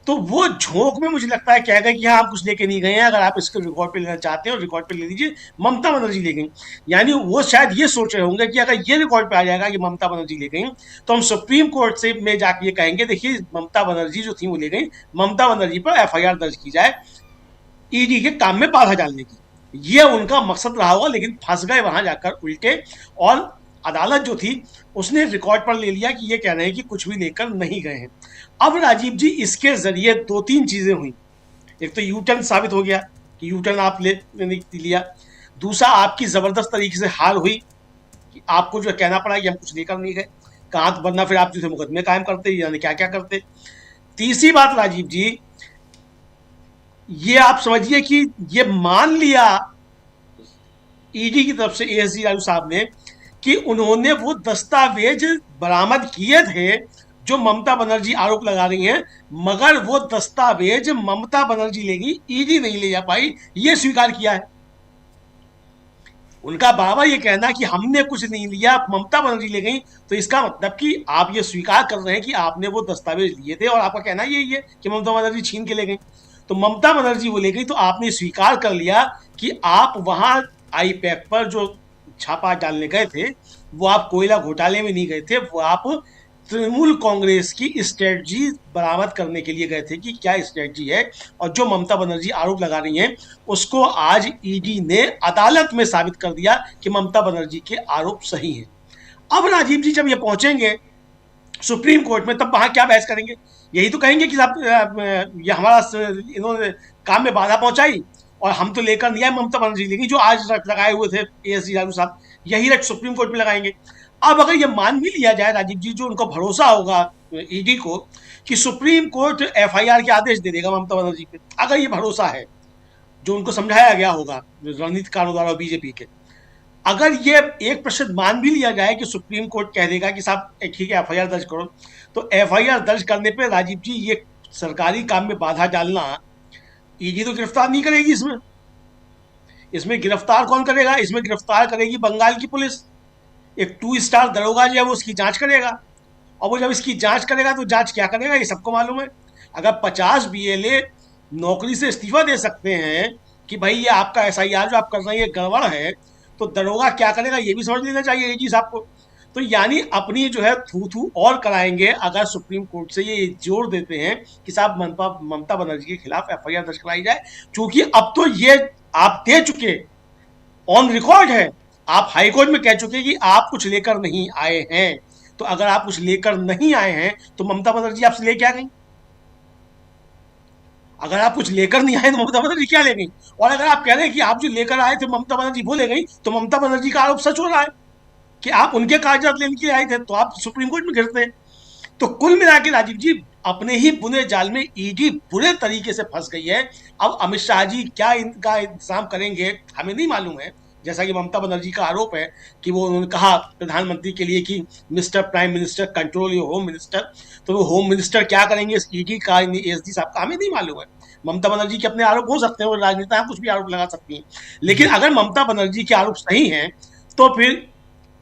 तो वो झोंक में मुझे लगता है कह गए कि हाँ आप कुछ लेके नहीं गए हैं, अगर आप इसको रिकॉर्ड पे लेना चाहते हैं और रिकॉर्ड पे ले लीजिए, ममता बनर्जी ले गई। यानी वो शायद ये सोच रहे होंगे कि अगर ये रिकॉर्ड पे आ जाएगा कि ममता बनर्जी ले गई तो हम सुप्रीम कोर्ट से में जाके ये कहेंगे देखिए ममता बनर्जी जो थी वो ले गई, ममता बनर्जी पर एफआईआर दर्ज की जाए ईडी के काम में बाधा डालने की। ये उनका मकसद रहा होगा, लेकिन फंस गए वहां जाकर उल्टे, और अदालत जो थी उसने रिकॉर्ड पर ले लिया कि ये कह रहे हैं कि कुछ भी लेकर नहीं गए हैं। अब राजीव जी इसके जरिए दो तीन चीजें हुई। एक तो यू टर्न साबित हो गया कि यू टर्न आप ले लिया, दूसरा आपकी जबरदस्त तरीके से हार हुई कि आपको जो कहना पड़ा कि हम कुछ लेकर नहीं गए, कहाँ तो बनना फिर आप जो थे मुकदमे कायम करते, यानी क्या क्या करते। तीसरी बात राजीव जी, ये आप समझिए कि ये मान लिया ईडी की तरफ से एएसजी राजू साहब ने कि उन्होंने वो दस्तावेज बरामद किए थे जो ममता बनर्जी आरोप लगा रही हैं, मगर वो दस्तावेज ममता बनर्जी लेगी, ईडी नहीं ले जा पाई, ये स्वीकार किया है। उनका बाबा ये कहना कि हमने कुछ नहीं लिया, ममता बनर्जी ले गई, तो इसका मतलब कि आप ये स्वीकार कर रहे हैं कि आपने वो दस्तावेज लिए थे, और आपका कहना यही है कि ममता बनर्जी छीन के ले गई। तो ममता बनर्जी वो ले गई तो आपने स्वीकार कर लिया कि आप वहां आईपैक पर जो छापा डालने गए थे वो आप कोयला घोटाले में नहीं गए थे, वो आप तृणमूल कांग्रेस की स्ट्रेटजी बरामद करने के लिए गए थे कि क्या स्ट्रेटजी है, और जो ममता बनर्जी आरोप लगा रही हैं उसको आज ईडी ने अदालत में साबित कर दिया कि ममता बनर्जी के आरोप सही हैं। अब राजीव जी जब ये पहुंचेंगे सुप्रीम कोर्ट में तब वहां क्या बहस करेंगे? यही तो कहेंगे कि साहब ये हमारा इन्होंने काम में बाधा पहुंचाई और हम तो लेकर नहीं आए, ममता बनर्जी लेगी, जो आज लगाए हुए थे एएसजी राजू साहब, यही रट सुप्रीम कोर्ट में लगाएंगे। अब अगर ये मान भी लिया जाए राजीव जी, जो उनको भरोसा होगा ईडी को कि सुप्रीम कोर्ट एफआईआर के आदेश दे देगा ममता बनर्जी पे, अगर ये भरोसा है जो उनको समझाया गया होगा रणनीतिकारों द्वारा बीजेपी के, अगर ये एक प्रतिशत मान भी लिया जाए कि सुप्रीम कोर्ट कह देगा कि साहब ठीक है एफआईआर दर्ज करो, तो एफआईआर दर्ज करने पे राजीव जी ये सरकारी काम में बाधा डालना ईडी तो गिरफ्तार नहीं करेगी। इसमें गिरफ्तार कौन करेगा? इसमें गिरफ्तार करेगी बंगाल की पुलिस। एक 2 स्टार दरोगा जो है वो उसकी जांच करेगा, और वो जब इसकी जांच करेगा तो जांच क्या करेगा ये सबको मालूम है। अगर 50 बीएलए नौकरी से इस्तीफा दे सकते हैं कि भाई ये आपका एसआईआर जो आप कर रहे हैं ये गड़बड़ है, तो दरोगा क्या करेगा ये भी समझ लेना चाहिए एजी साहब को। तो यानी अपनी जो है थू और कराएंगे अगर सुप्रीम कोर्ट से ये जोर देते हैं कि साहब ममता बनर्जी के खिलाफ एफआईआर दर्ज कराई जाए, क्योंकि अब तो ये आप दे चुके, ऑन रिकॉर्ड है, आप हाईकोर्ट में कह चुके कि आप कुछ लेकर नहीं आए हैं। तो अगर आप कुछ लेकर नहीं आए हैं तो ममता बनर्जी आपसे लेके आ गई। अगर आप कुछ लेकर नहीं आए तो ममता बनर्जी क्या ले गई? और अगर आप कह रहे हैं कि आप जो लेकर आए थे ममता बनर्जी वो ले गई, तो ममता बनर्जी का आरोप सच हो रहा है कि आप उनके कागजात लेने के लिए आए थे, तो आप सुप्रीम कोर्ट में गिरते। तो कुल मिला के राजीव जी अपने ही बुने जाल में ईडी बुरे तरीके से फंस गई है। अब अमित शाह जी क्या इनका इंतजाम करेंगे हमें नहीं मालूम है। जैसा कि ममता बनर्जी का आरोप है कि वो उन्होंने कहा प्रधानमंत्री के लिए कि mister prime minister control your home minister, तो वो होम मिनिस्टर क्या करेंगे ईडी का, एसडी साहब का हमें नहीं मालूम है। ममता बनर्जी के अपने आरोप हो सकते हैं, वो राजनेता कुछ भी आरोप लगा सकती हैं, लेकिन अगर ममता बनर्जी के आरोप सही हैं तो फिर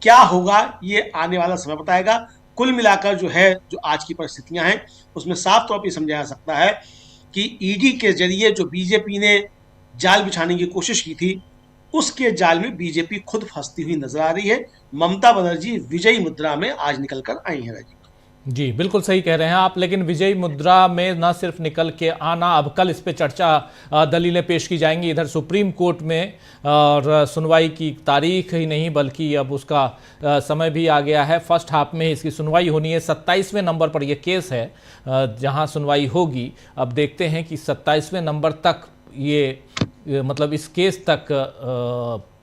क्या होगा ये आने वाला समय बताएगा। कुल मिलाकर जो है, जो आज की परिस्थितियां हैं, उसमें साफ तौर पर समझा जा सकता है कि ईडी के जरिए जो बीजेपी ने जाल बिछाने की कोशिश की थी, उसके जाल में बीजेपी खुद फंसती हुई नजर आ रही है। ममता बनर्जी विजयी मुद्रा में आज निकलकर आई हैं। राजीव जी बिल्कुल सही कह रहे हैं आप, लेकिन विजयी मुद्रा में न सिर्फ निकल के आना, अब कल इस पे चर्चा दलीलें पेश की जाएंगी इधर सुप्रीम कोर्ट में, और सुनवाई की तारीख ही नहीं बल्कि अब उसका समय भी आ गया है। फर्स्ट हाफ में इसकी सुनवाई होनी है, 27वें नंबर पर यह केस है जहां सुनवाई होगी। अब देखते हैं कि 27वें नंबर तक ये मतलब इस केस तक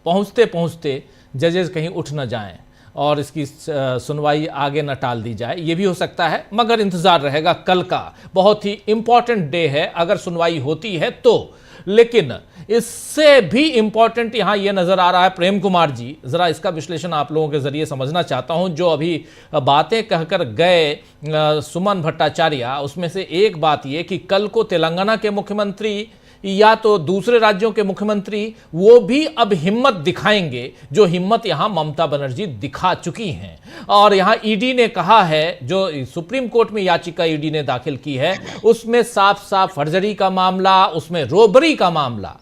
पहुंचते पहुंचते जजेस कहीं उठ न जाएं और इसकी सुनवाई आगे न टाल दी जाए, ये भी हो सकता है। मगर इंतज़ार रहेगा, कल का बहुत ही इम्पॉर्टेंट डे है अगर सुनवाई होती है तो। लेकिन इससे भी इम्पॉर्टेंट यहाँ ये नज़र आ रहा है, प्रेम कुमार जी ज़रा इसका विश्लेषण आप लोगों के ज़रिए समझना चाहता हूँ। जो अभी बातें कहकर गए सुमन भट्टाचार्य, उसमें से एक बात ये कि कल को तेलंगाना के मुख्यमंत्री या तो दूसरे राज्यों के मुख्यमंत्री वो भी अब हिम्मत दिखाएंगे, जो हिम्मत यहां ममता बनर्जी दिखा चुकी हैं। और यहां ईडी ने कहा है, जो सुप्रीम कोर्ट में याचिका ईडी ने दाखिल की है, उसमें साफ साफ फर्जरी का मामला, उसमें रोबरी का मामला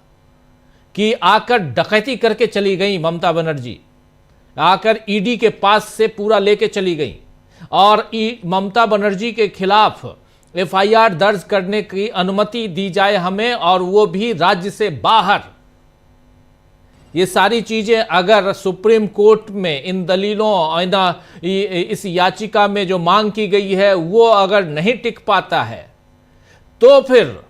कि आकर डकैती करके चली गई ममता बनर्जी, आकर ईडी के पास से पूरा लेके चली गई और ममता बनर्जी के खिलाफ एफआईआर दर्ज करने की अनुमति दी जाए हमें, और वो भी राज्य से बाहर। ये सारी चीजें अगर सुप्रीम कोर्ट में इन दलीलों, इस याचिका में जो मांग की गई है वो अगर नहीं टिक पाता है, तो फिर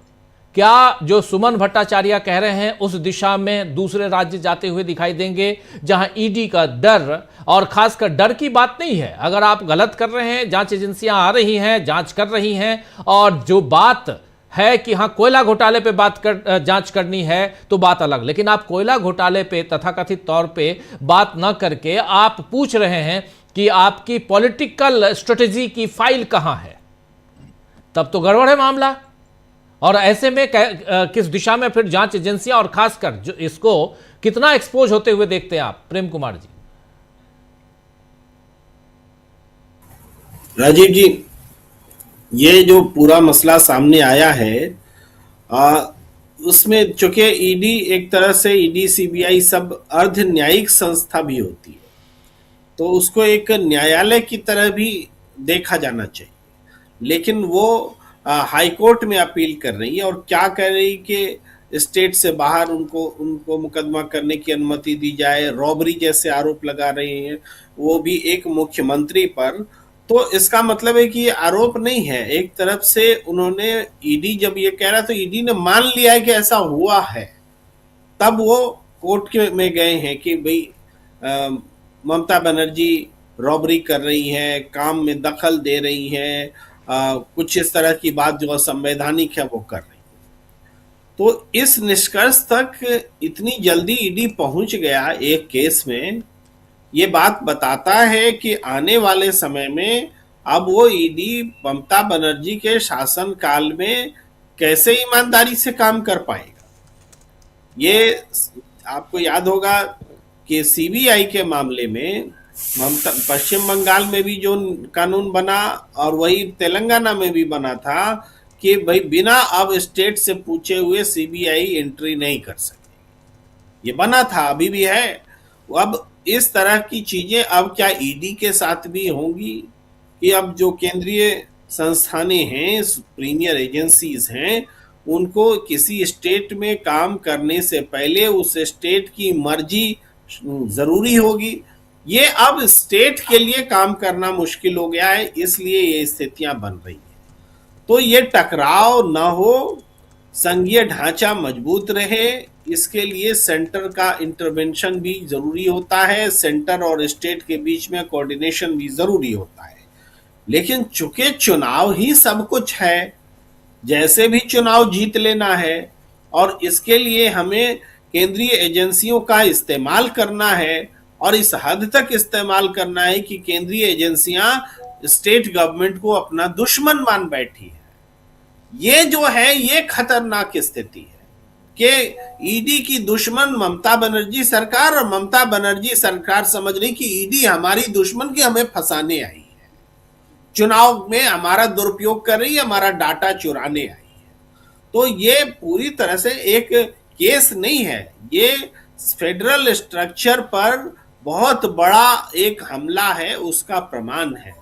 क्या जो सुमन भट्टाचार्य कह रहे हैं उस दिशा में दूसरे राज्य जाते हुए दिखाई देंगे, जहां ईडी का डर, और खासकर डर की बात नहीं है, अगर आप गलत कर रहे हैं, जांच एजेंसियां आ रही हैं, जांच कर रही हैं, और जो बात है कि हाँ कोयला घोटाले पे जांच करनी है तो बात अलग। लेकिन आप कोयला घोटाले पे तथाकथित तौर पे बात न करके आप पूछ रहे हैं कि आपकी पॉलिटिकल स्ट्रेटेजी की फाइल कहां है, तब तो गड़बड़ है मामला। और ऐसे में किस दिशा में फिर जांच एजेंसियां और खासकर जो इसको कितना एक्सपोज होते हुए देखते हैं आप, प्रेम कुमार जी? राजीव जी, ये जो पूरा मसला सामने आया है उसमें चूंकि ईडी एक तरह से ईडी सीबीआई सब अर्ध न्यायिक संस्था भी होती है, तो उसको एक न्यायालय की तरह भी देखा जाना चाहिए। लेकिन वो हाई कोर्ट में अपील कर रही है और क्या कह रही कि स्टेट से बाहर उनको मुकदमा करने की अनुमति दी जाए, रॉबरी जैसे आरोप लगा रहे हैं, वो भी एक मुख्यमंत्री पर। तो इसका मतलब है कि ये आरोप नहीं है। एक तरफ से उन्होंने, ईडी जब ये कह रहा तो ईडी ने मान लिया है कि ऐसा हुआ है, तब वो कोर्ट में गए हैं कि भाई ममता बनर्जी रॉबरी कर रही है, काम में दखल दे रही है, कुछ इस तरह की बात जो असंवैधानिक है वो कर रही है। तो इस निष्कर्ष तक इतनी जल्दी ईडी पहुंच गया एक केस में, ये बात बताता है कि आने वाले समय में अब वो ईडी ममता बनर्जी के शासनकाल में कैसे ईमानदारी से काम कर पाएगा। ये आपको याद होगा कि सीबीआई के मामले में पश्चिम बंगाल में भी जो कानून बना और वही तेलंगाना में भी बना था कि भाई बिना अब स्टेट से पूछे हुए सीबीआई एंट्री नहीं कर सके, ये बना था, अभी भी है। अब इस तरह की चीजें अब क्या ईडी के साथ भी होंगी कि अब जो केंद्रीय संस्थानें हैं, प्रीमियर एजेंसीज हैं, उनको किसी स्टेट में काम करने से पहले उस स्टेट की मर्जी जरूरी होगी। ये अब स्टेट के लिए काम करना मुश्किल हो गया है, इसलिए ये स्थितियां बन रही हैं। तो ये टकराव ना हो, संघीय ढांचा मजबूत रहे, इसके लिए सेंटर का इंटरवेंशन भी जरूरी होता है, सेंटर और स्टेट के बीच में कोऑर्डिनेशन भी जरूरी होता है। लेकिन चूंकि चुनाव ही सब कुछ है, जैसे भी चुनाव जीत लेना है और इसके लिए हमें केंद्रीय एजेंसियों का इस्तेमाल करना है, और इस हद तक इस्तेमाल करना है कि केंद्रीय एजेंसियां स्टेट गवर्नमेंट को अपना दुश्मन मान बैठी है। ये जो है ये खतरनाक स्थिति है। कि ईडी की दुश्मन ममता बनर्जी सरकार और ममता बनर्जी सरकार समझ रही कि ईडी हमारी दुश्मन की हमें फंसाने आई है, चुनाव में हमारा दुरुपयोग कर रही है, हमारा डाटा चुराने आई है। तो ये पूरी तरह से एक केस नहीं है, ये फेडरल स्ट्रक्चर पर बहुत बड़ा एक हमला है, उसका प्रमाण है।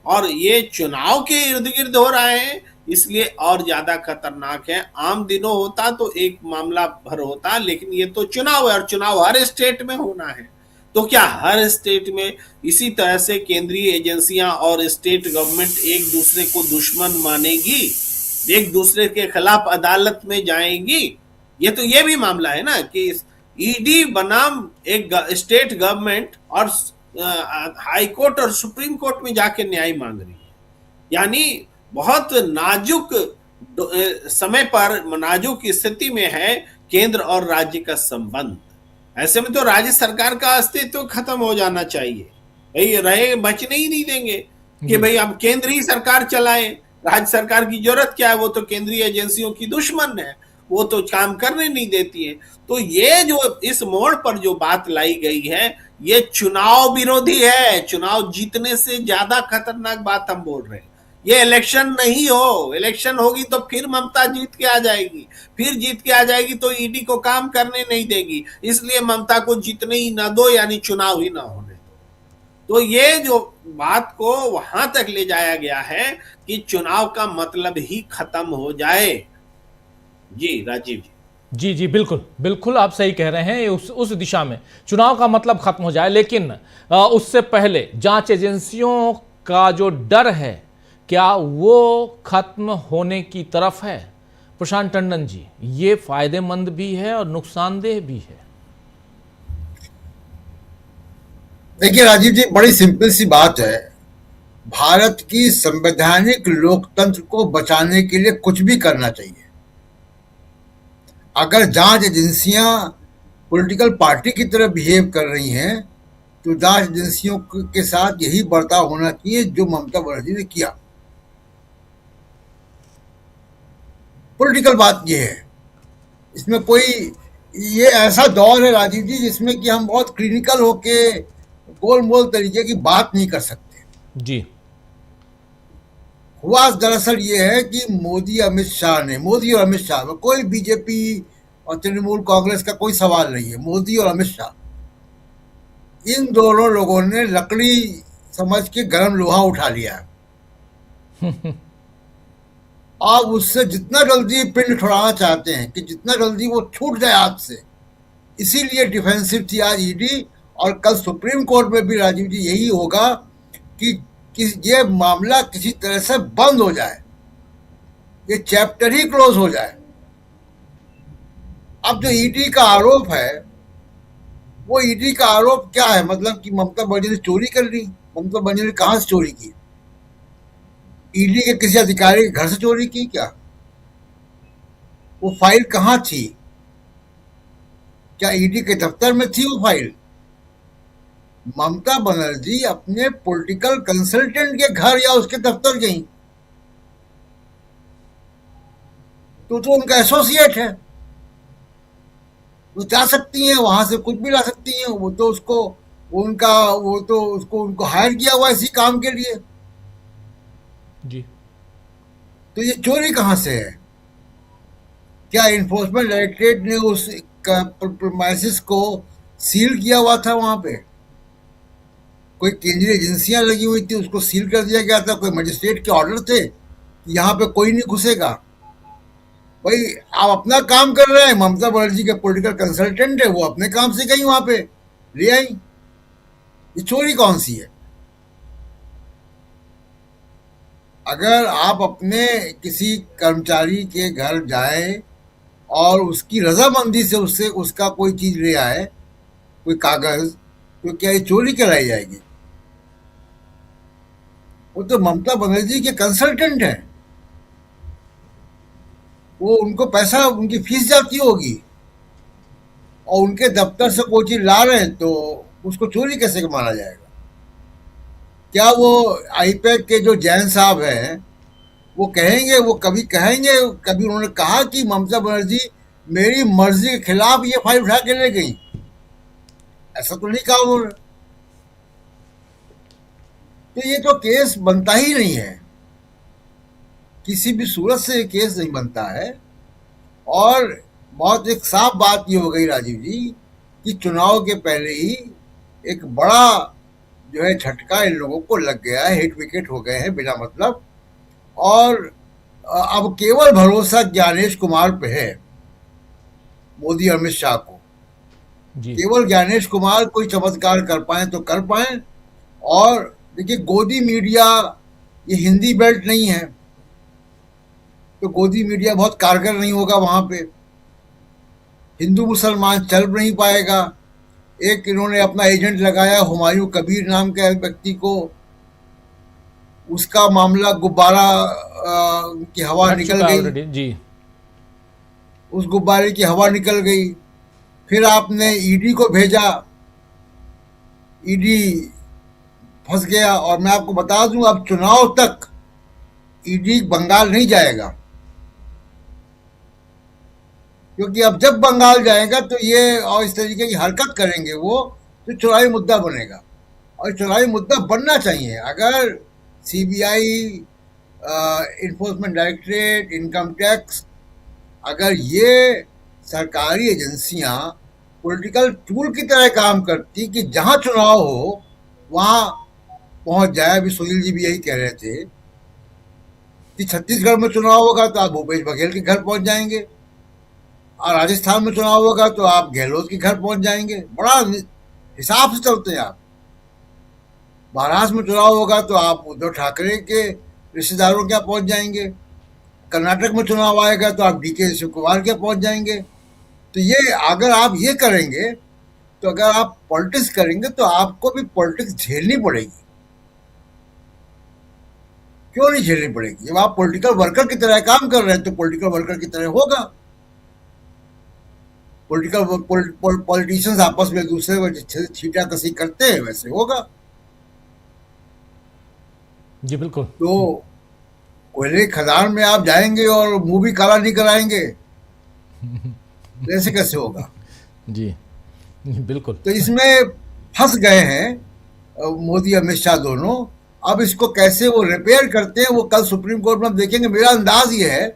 और ये चुनाव के इर्द गिर्द हो रहा है, इसलिए और ज्यादा खतरनाक है। आम दिनों होता तो एक मामला भर होता, लेकिन ये तो चुनाव है और चुनाव हर स्टेट में होना है। तो क्या हर स्टेट में इसी तरह से केंद्रीय एजेंसियां और स्टेट गवर्नमेंट एक दूसरे को दुश्मन मानेगी, एक दूसरे के खिलाफ अदालत में जाएंगी? ये भी मामला है ना कि ईडी बनाम एक स्टेट गवर्नमेंट और हाई कोर्ट और सुप्रीम कोर्ट में जाके न्याय मांग रही है। यानी बहुत नाजुक समय पर, नाजुक स्थिति में है केंद्र और राज्य का संबंध। ऐसे में तो राज्य सरकार का अस्तित्व खत्म हो जाना चाहिए। भाई रहे बचने ही नहीं देंगे कि भाई अब केंद्र ही सरकार चलाए, राज्य सरकार की जरूरत क्या है, वो तो केंद्रीय एजेंसियों की दुश्मन है, वो तो काम करने नहीं देती है। तो ये जो इस मोड़ पर जो बात लाई गई है, ये चुनाव विरोधी है। चुनाव जीतने से ज्यादा खतरनाक बात हम बोल रहे हैं। ये इलेक्शन नहीं हो, इलेक्शन होगी तो फिर ममता जीत के आ जाएगी, फिर जीत के आ जाएगी तो ईडी को काम करने नहीं देगी, इसलिए ममता को जीतने ही ना दो, यानी चुनाव ही ना होने दो। तो ये जो बात को वहां तक ले जाया गया है कि चुनाव का मतलब ही खत्म हो जाए। जी राजीव जी। जी बिल्कुल बिल्कुल, आप सही कह रहे हैं। उस दिशा में चुनाव का मतलब खत्म हो जाए, लेकिन उससे पहले जांच एजेंसियों का जो डर है, क्या वो खत्म होने की तरफ है? प्रशांत टंडन जी, ये फायदेमंद भी है और नुकसानदेह भी है। देखिए राजीव जी, बड़ी सिंपल सी बात है। भारत की संवैधानिक लोकतंत्र को बचाने के लिए कुछ भी करना चाहिए। अगर जांच एजेंसियां पॉलिटिकल पार्टी की तरह बिहेव कर रही हैं, तो जांच एजेंसियों के साथ यही बर्ताव होना चाहिए जो ममता बनर्जी ने किया। पॉलिटिकल बात यह है, इसमें कोई, ये ऐसा दौर है राजीव जी जिसमें कि हम बहुत क्लिनिकल होके गोल मोल तरीके की बात नहीं कर सकते। जी, हुआ दरअसल ये है कि मोदी और अमित शाह में कोई बीजेपी और तृणमूल कांग्रेस का कोई सवाल नहीं है। मोदी और अमित शाह, इन दोनों लोगों ने लकड़ी समझ के गर्म लोहा उठा लिया है। अब उससे जितना जल्दी पिंड छुड़ाना चाहते हैं कि जितना जल्दी वो छूट जाए हाथ से, इसीलिए डिफेंसिव थी आज ईडी। और कल सुप्रीम कोर्ट में भी राजीव जी यही होगा कि ये मामला किसी तरह से बंद हो जाए, ये चैप्टर ही क्लोज हो जाए। अब जो ईडी का आरोप है, वो ईडी का आरोप क्या है? मतलब कि ममता बनर्जी ने चोरी कर ली। ममता बनर्जी ने कहां से चोरी की? ईडी के किसी अधिकारी के घर से चोरी की क्या? वो फाइल कहां थी? क्या ईडी के दफ्तर में थी वो फाइल? ममता बनर्जी अपने पॉलिटिकल कंसल्टेंट के घर या उसके दफ्तर गई, तो उनका एसोसिएट है, वो जा सकती हैं, वहां से कुछ भी ला सकती हैं। वो तो उनको हायर किया हुआ इसी काम के लिए। जी, तो ये चोरी कहां से है? क्या इन्फोर्समेंट डायरेक्टरेट ने उस प्रीमाइसिस को सील किया हुआ था? वहां पे कोई केंद्रीय एजेंसियां लगी हुई थी, उसको सील कर दिया गया था। कोई मजिस्ट्रेट के ऑर्डर थे कि यहाँ पे कोई नहीं घुसेगा। भाई आप अपना काम कर रहे हैं, ममता बनर्जी के पॉलिटिकल कंसल्टेंट है, वो अपने काम से गई, वहां पे ले आई। ये चोरी कौन सी है? अगर आप अपने किसी कर्मचारी के घर जाए और उसकी रजामंदी से उससे उसका कोई चीज ले आए, कोई कागज, तो क्या ये चोरी कराई जाएगी? वो तो ममता बनर्जी के कंसल्टेंट है, वो उनको पैसा, उनकी फीस जाती होगी, और उनके दफ्तर से कोई चीज ला रहे हैं तो उसको चोरी कैसे माना जाएगा? क्या वो आईपैक के जो जैन साहब हैं वो कहेंगे, कभी उन्होंने कहा कि ममता बनर्जी मेरी मर्जी के खिलाफ ये फाइल उठा के ले गई, ऐसा तो नहीं कहा उन्होंने। तो ये तो केस बनता ही नहीं है, किसी भी सूरत से ये केस नहीं बनता है। और बहुत एक साफ बात ये हो गई राजीव जी कि चुनाव के पहले ही एक बड़ा जो है झटका इन लोगों को लग गया है, हिट विकेट हो गए हैं बिना मतलब। और अब केवल भरोसा ज्ञानेश कुमार पे है, मोदी अमित शाह को। जी केवल ज्ञानेश कुमार कोई चमत्कार कर पाए तो कर पाए। और देखिए, गोदी मीडिया ये हिंदी बेल्ट नहीं है, तो गोदी मीडिया बहुत कारगर नहीं होगा वहां पे, हिंदू मुसलमान चल नहीं पाएगा। एक इन्होंने अपना एजेंट लगाया हुमायूं कबीर नाम के व्यक्ति को, उसका मामला गुब्बारा की हवा हट निकल चुका गई, ऑलरेडी। जी उस गुब्बारे की हवा निकल गई। फिर आपने ईडी को भेजा, ईडी फंस गया। और मैं आपको बता दूं, अब चुनाव तक ईडी बंगाल नहीं जाएगा, क्योंकि अब जब बंगाल जाएगा तो ये और इस तरीके की हरकत करेंगे वो, तो चुनावी मुद्दा बनेगा। और चुनावी मुद्दा बनना चाहिए। अगर CBI, enforcement directorate, income tax, अगर ये सरकारी एजेंसियां पॉलिटिकल टूल की तरह काम करती कि जहां चुनाव हो वहां पहुंच जाए। अभी सुनील जी भी यही कह रहे थे कि छत्तीसगढ़ में चुनाव होगा तो आप भूपेश बघेल के घर पहुंच जाएंगे, और राजस्थान में चुनाव होगा तो आप गहलोत के घर पहुंच जाएंगे। बड़ा हिसाब से चलते हैं आप। महाराष्ट्र में चुनाव होगा तो आप उद्धव ठाकरे के रिश्तेदारों के यहाँ पहुंच जाएंगे, कर्नाटक में चुनाव आएगा तो आप डीके शिव कुमार के पहुंच जाएंगे। तो ये अगर आप ये करेंगे, तो अगर आप पॉलिटिक्स करेंगे तो आपको भी पॉलिटिक्स झेलनी पड़ेगी। क्यों नहीं झेलनी पड़ेगी? जब आप पॉलिटिकल वर्कर की तरह काम कर रहे हैं तो पॉलिटिकल वर्कर की तरह होगा। पॉलिटिशियंस आपस में एक दूसरे को छीटा कसी करते हैं, वैसे होगा। जी बिल्कुल। तो कोयले खदान में आप जाएंगे और मुंह भी काला नहीं कराएंगे, ऐसे कैसे होगा? जी बिल्कुल। तो इसमें फंस गए हैं मोदी अमित शाह दोनों। अब इसको कैसे वो रिपेयर करते हैं वो कल सुप्रीम कोर्ट में देखेंगे। मेरा अंदाज ये है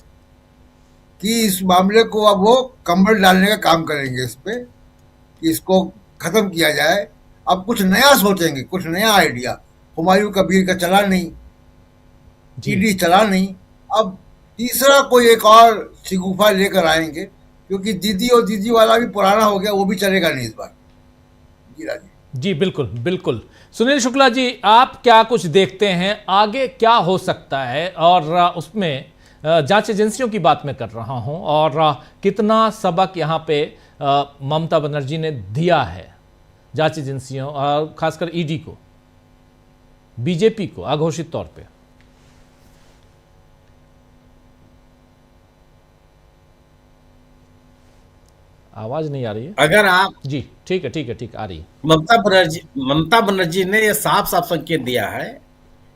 कि इस मामले को अब वो कंबल डालने का काम करेंगे इस पे, कि इसको खत्म किया जाए। अब कुछ नया सोचेंगे, कुछ नया आइडिया। हुमायूं कबीर का चला नहीं, ईडी चला नहीं, अब तीसरा कोई एक और शिगुफा लेकर आएंगे, क्योंकि दीदी और दीदी वाला भी पुराना हो गया, वो भी चलेगा नहीं इस बार। जी राजीव जी बिल्कुल बिल्कुल। सुनील शुक्ला जी, आप क्या कुछ देखते हैं आगे क्या हो सकता है? और उसमें जांच एजेंसियों की बात मैं कर रहा हूं, और कितना सबक यहां पे ममता बनर्जी ने दिया है जांच एजेंसियों और खासकर ईडी को, बीजेपी को अघोषित तौर पे। आवाज नहीं आ रही है। अगर आप जी ठीक है आ रही है। ममता बनर्जी ने यह साफ साफ संकेत दिया है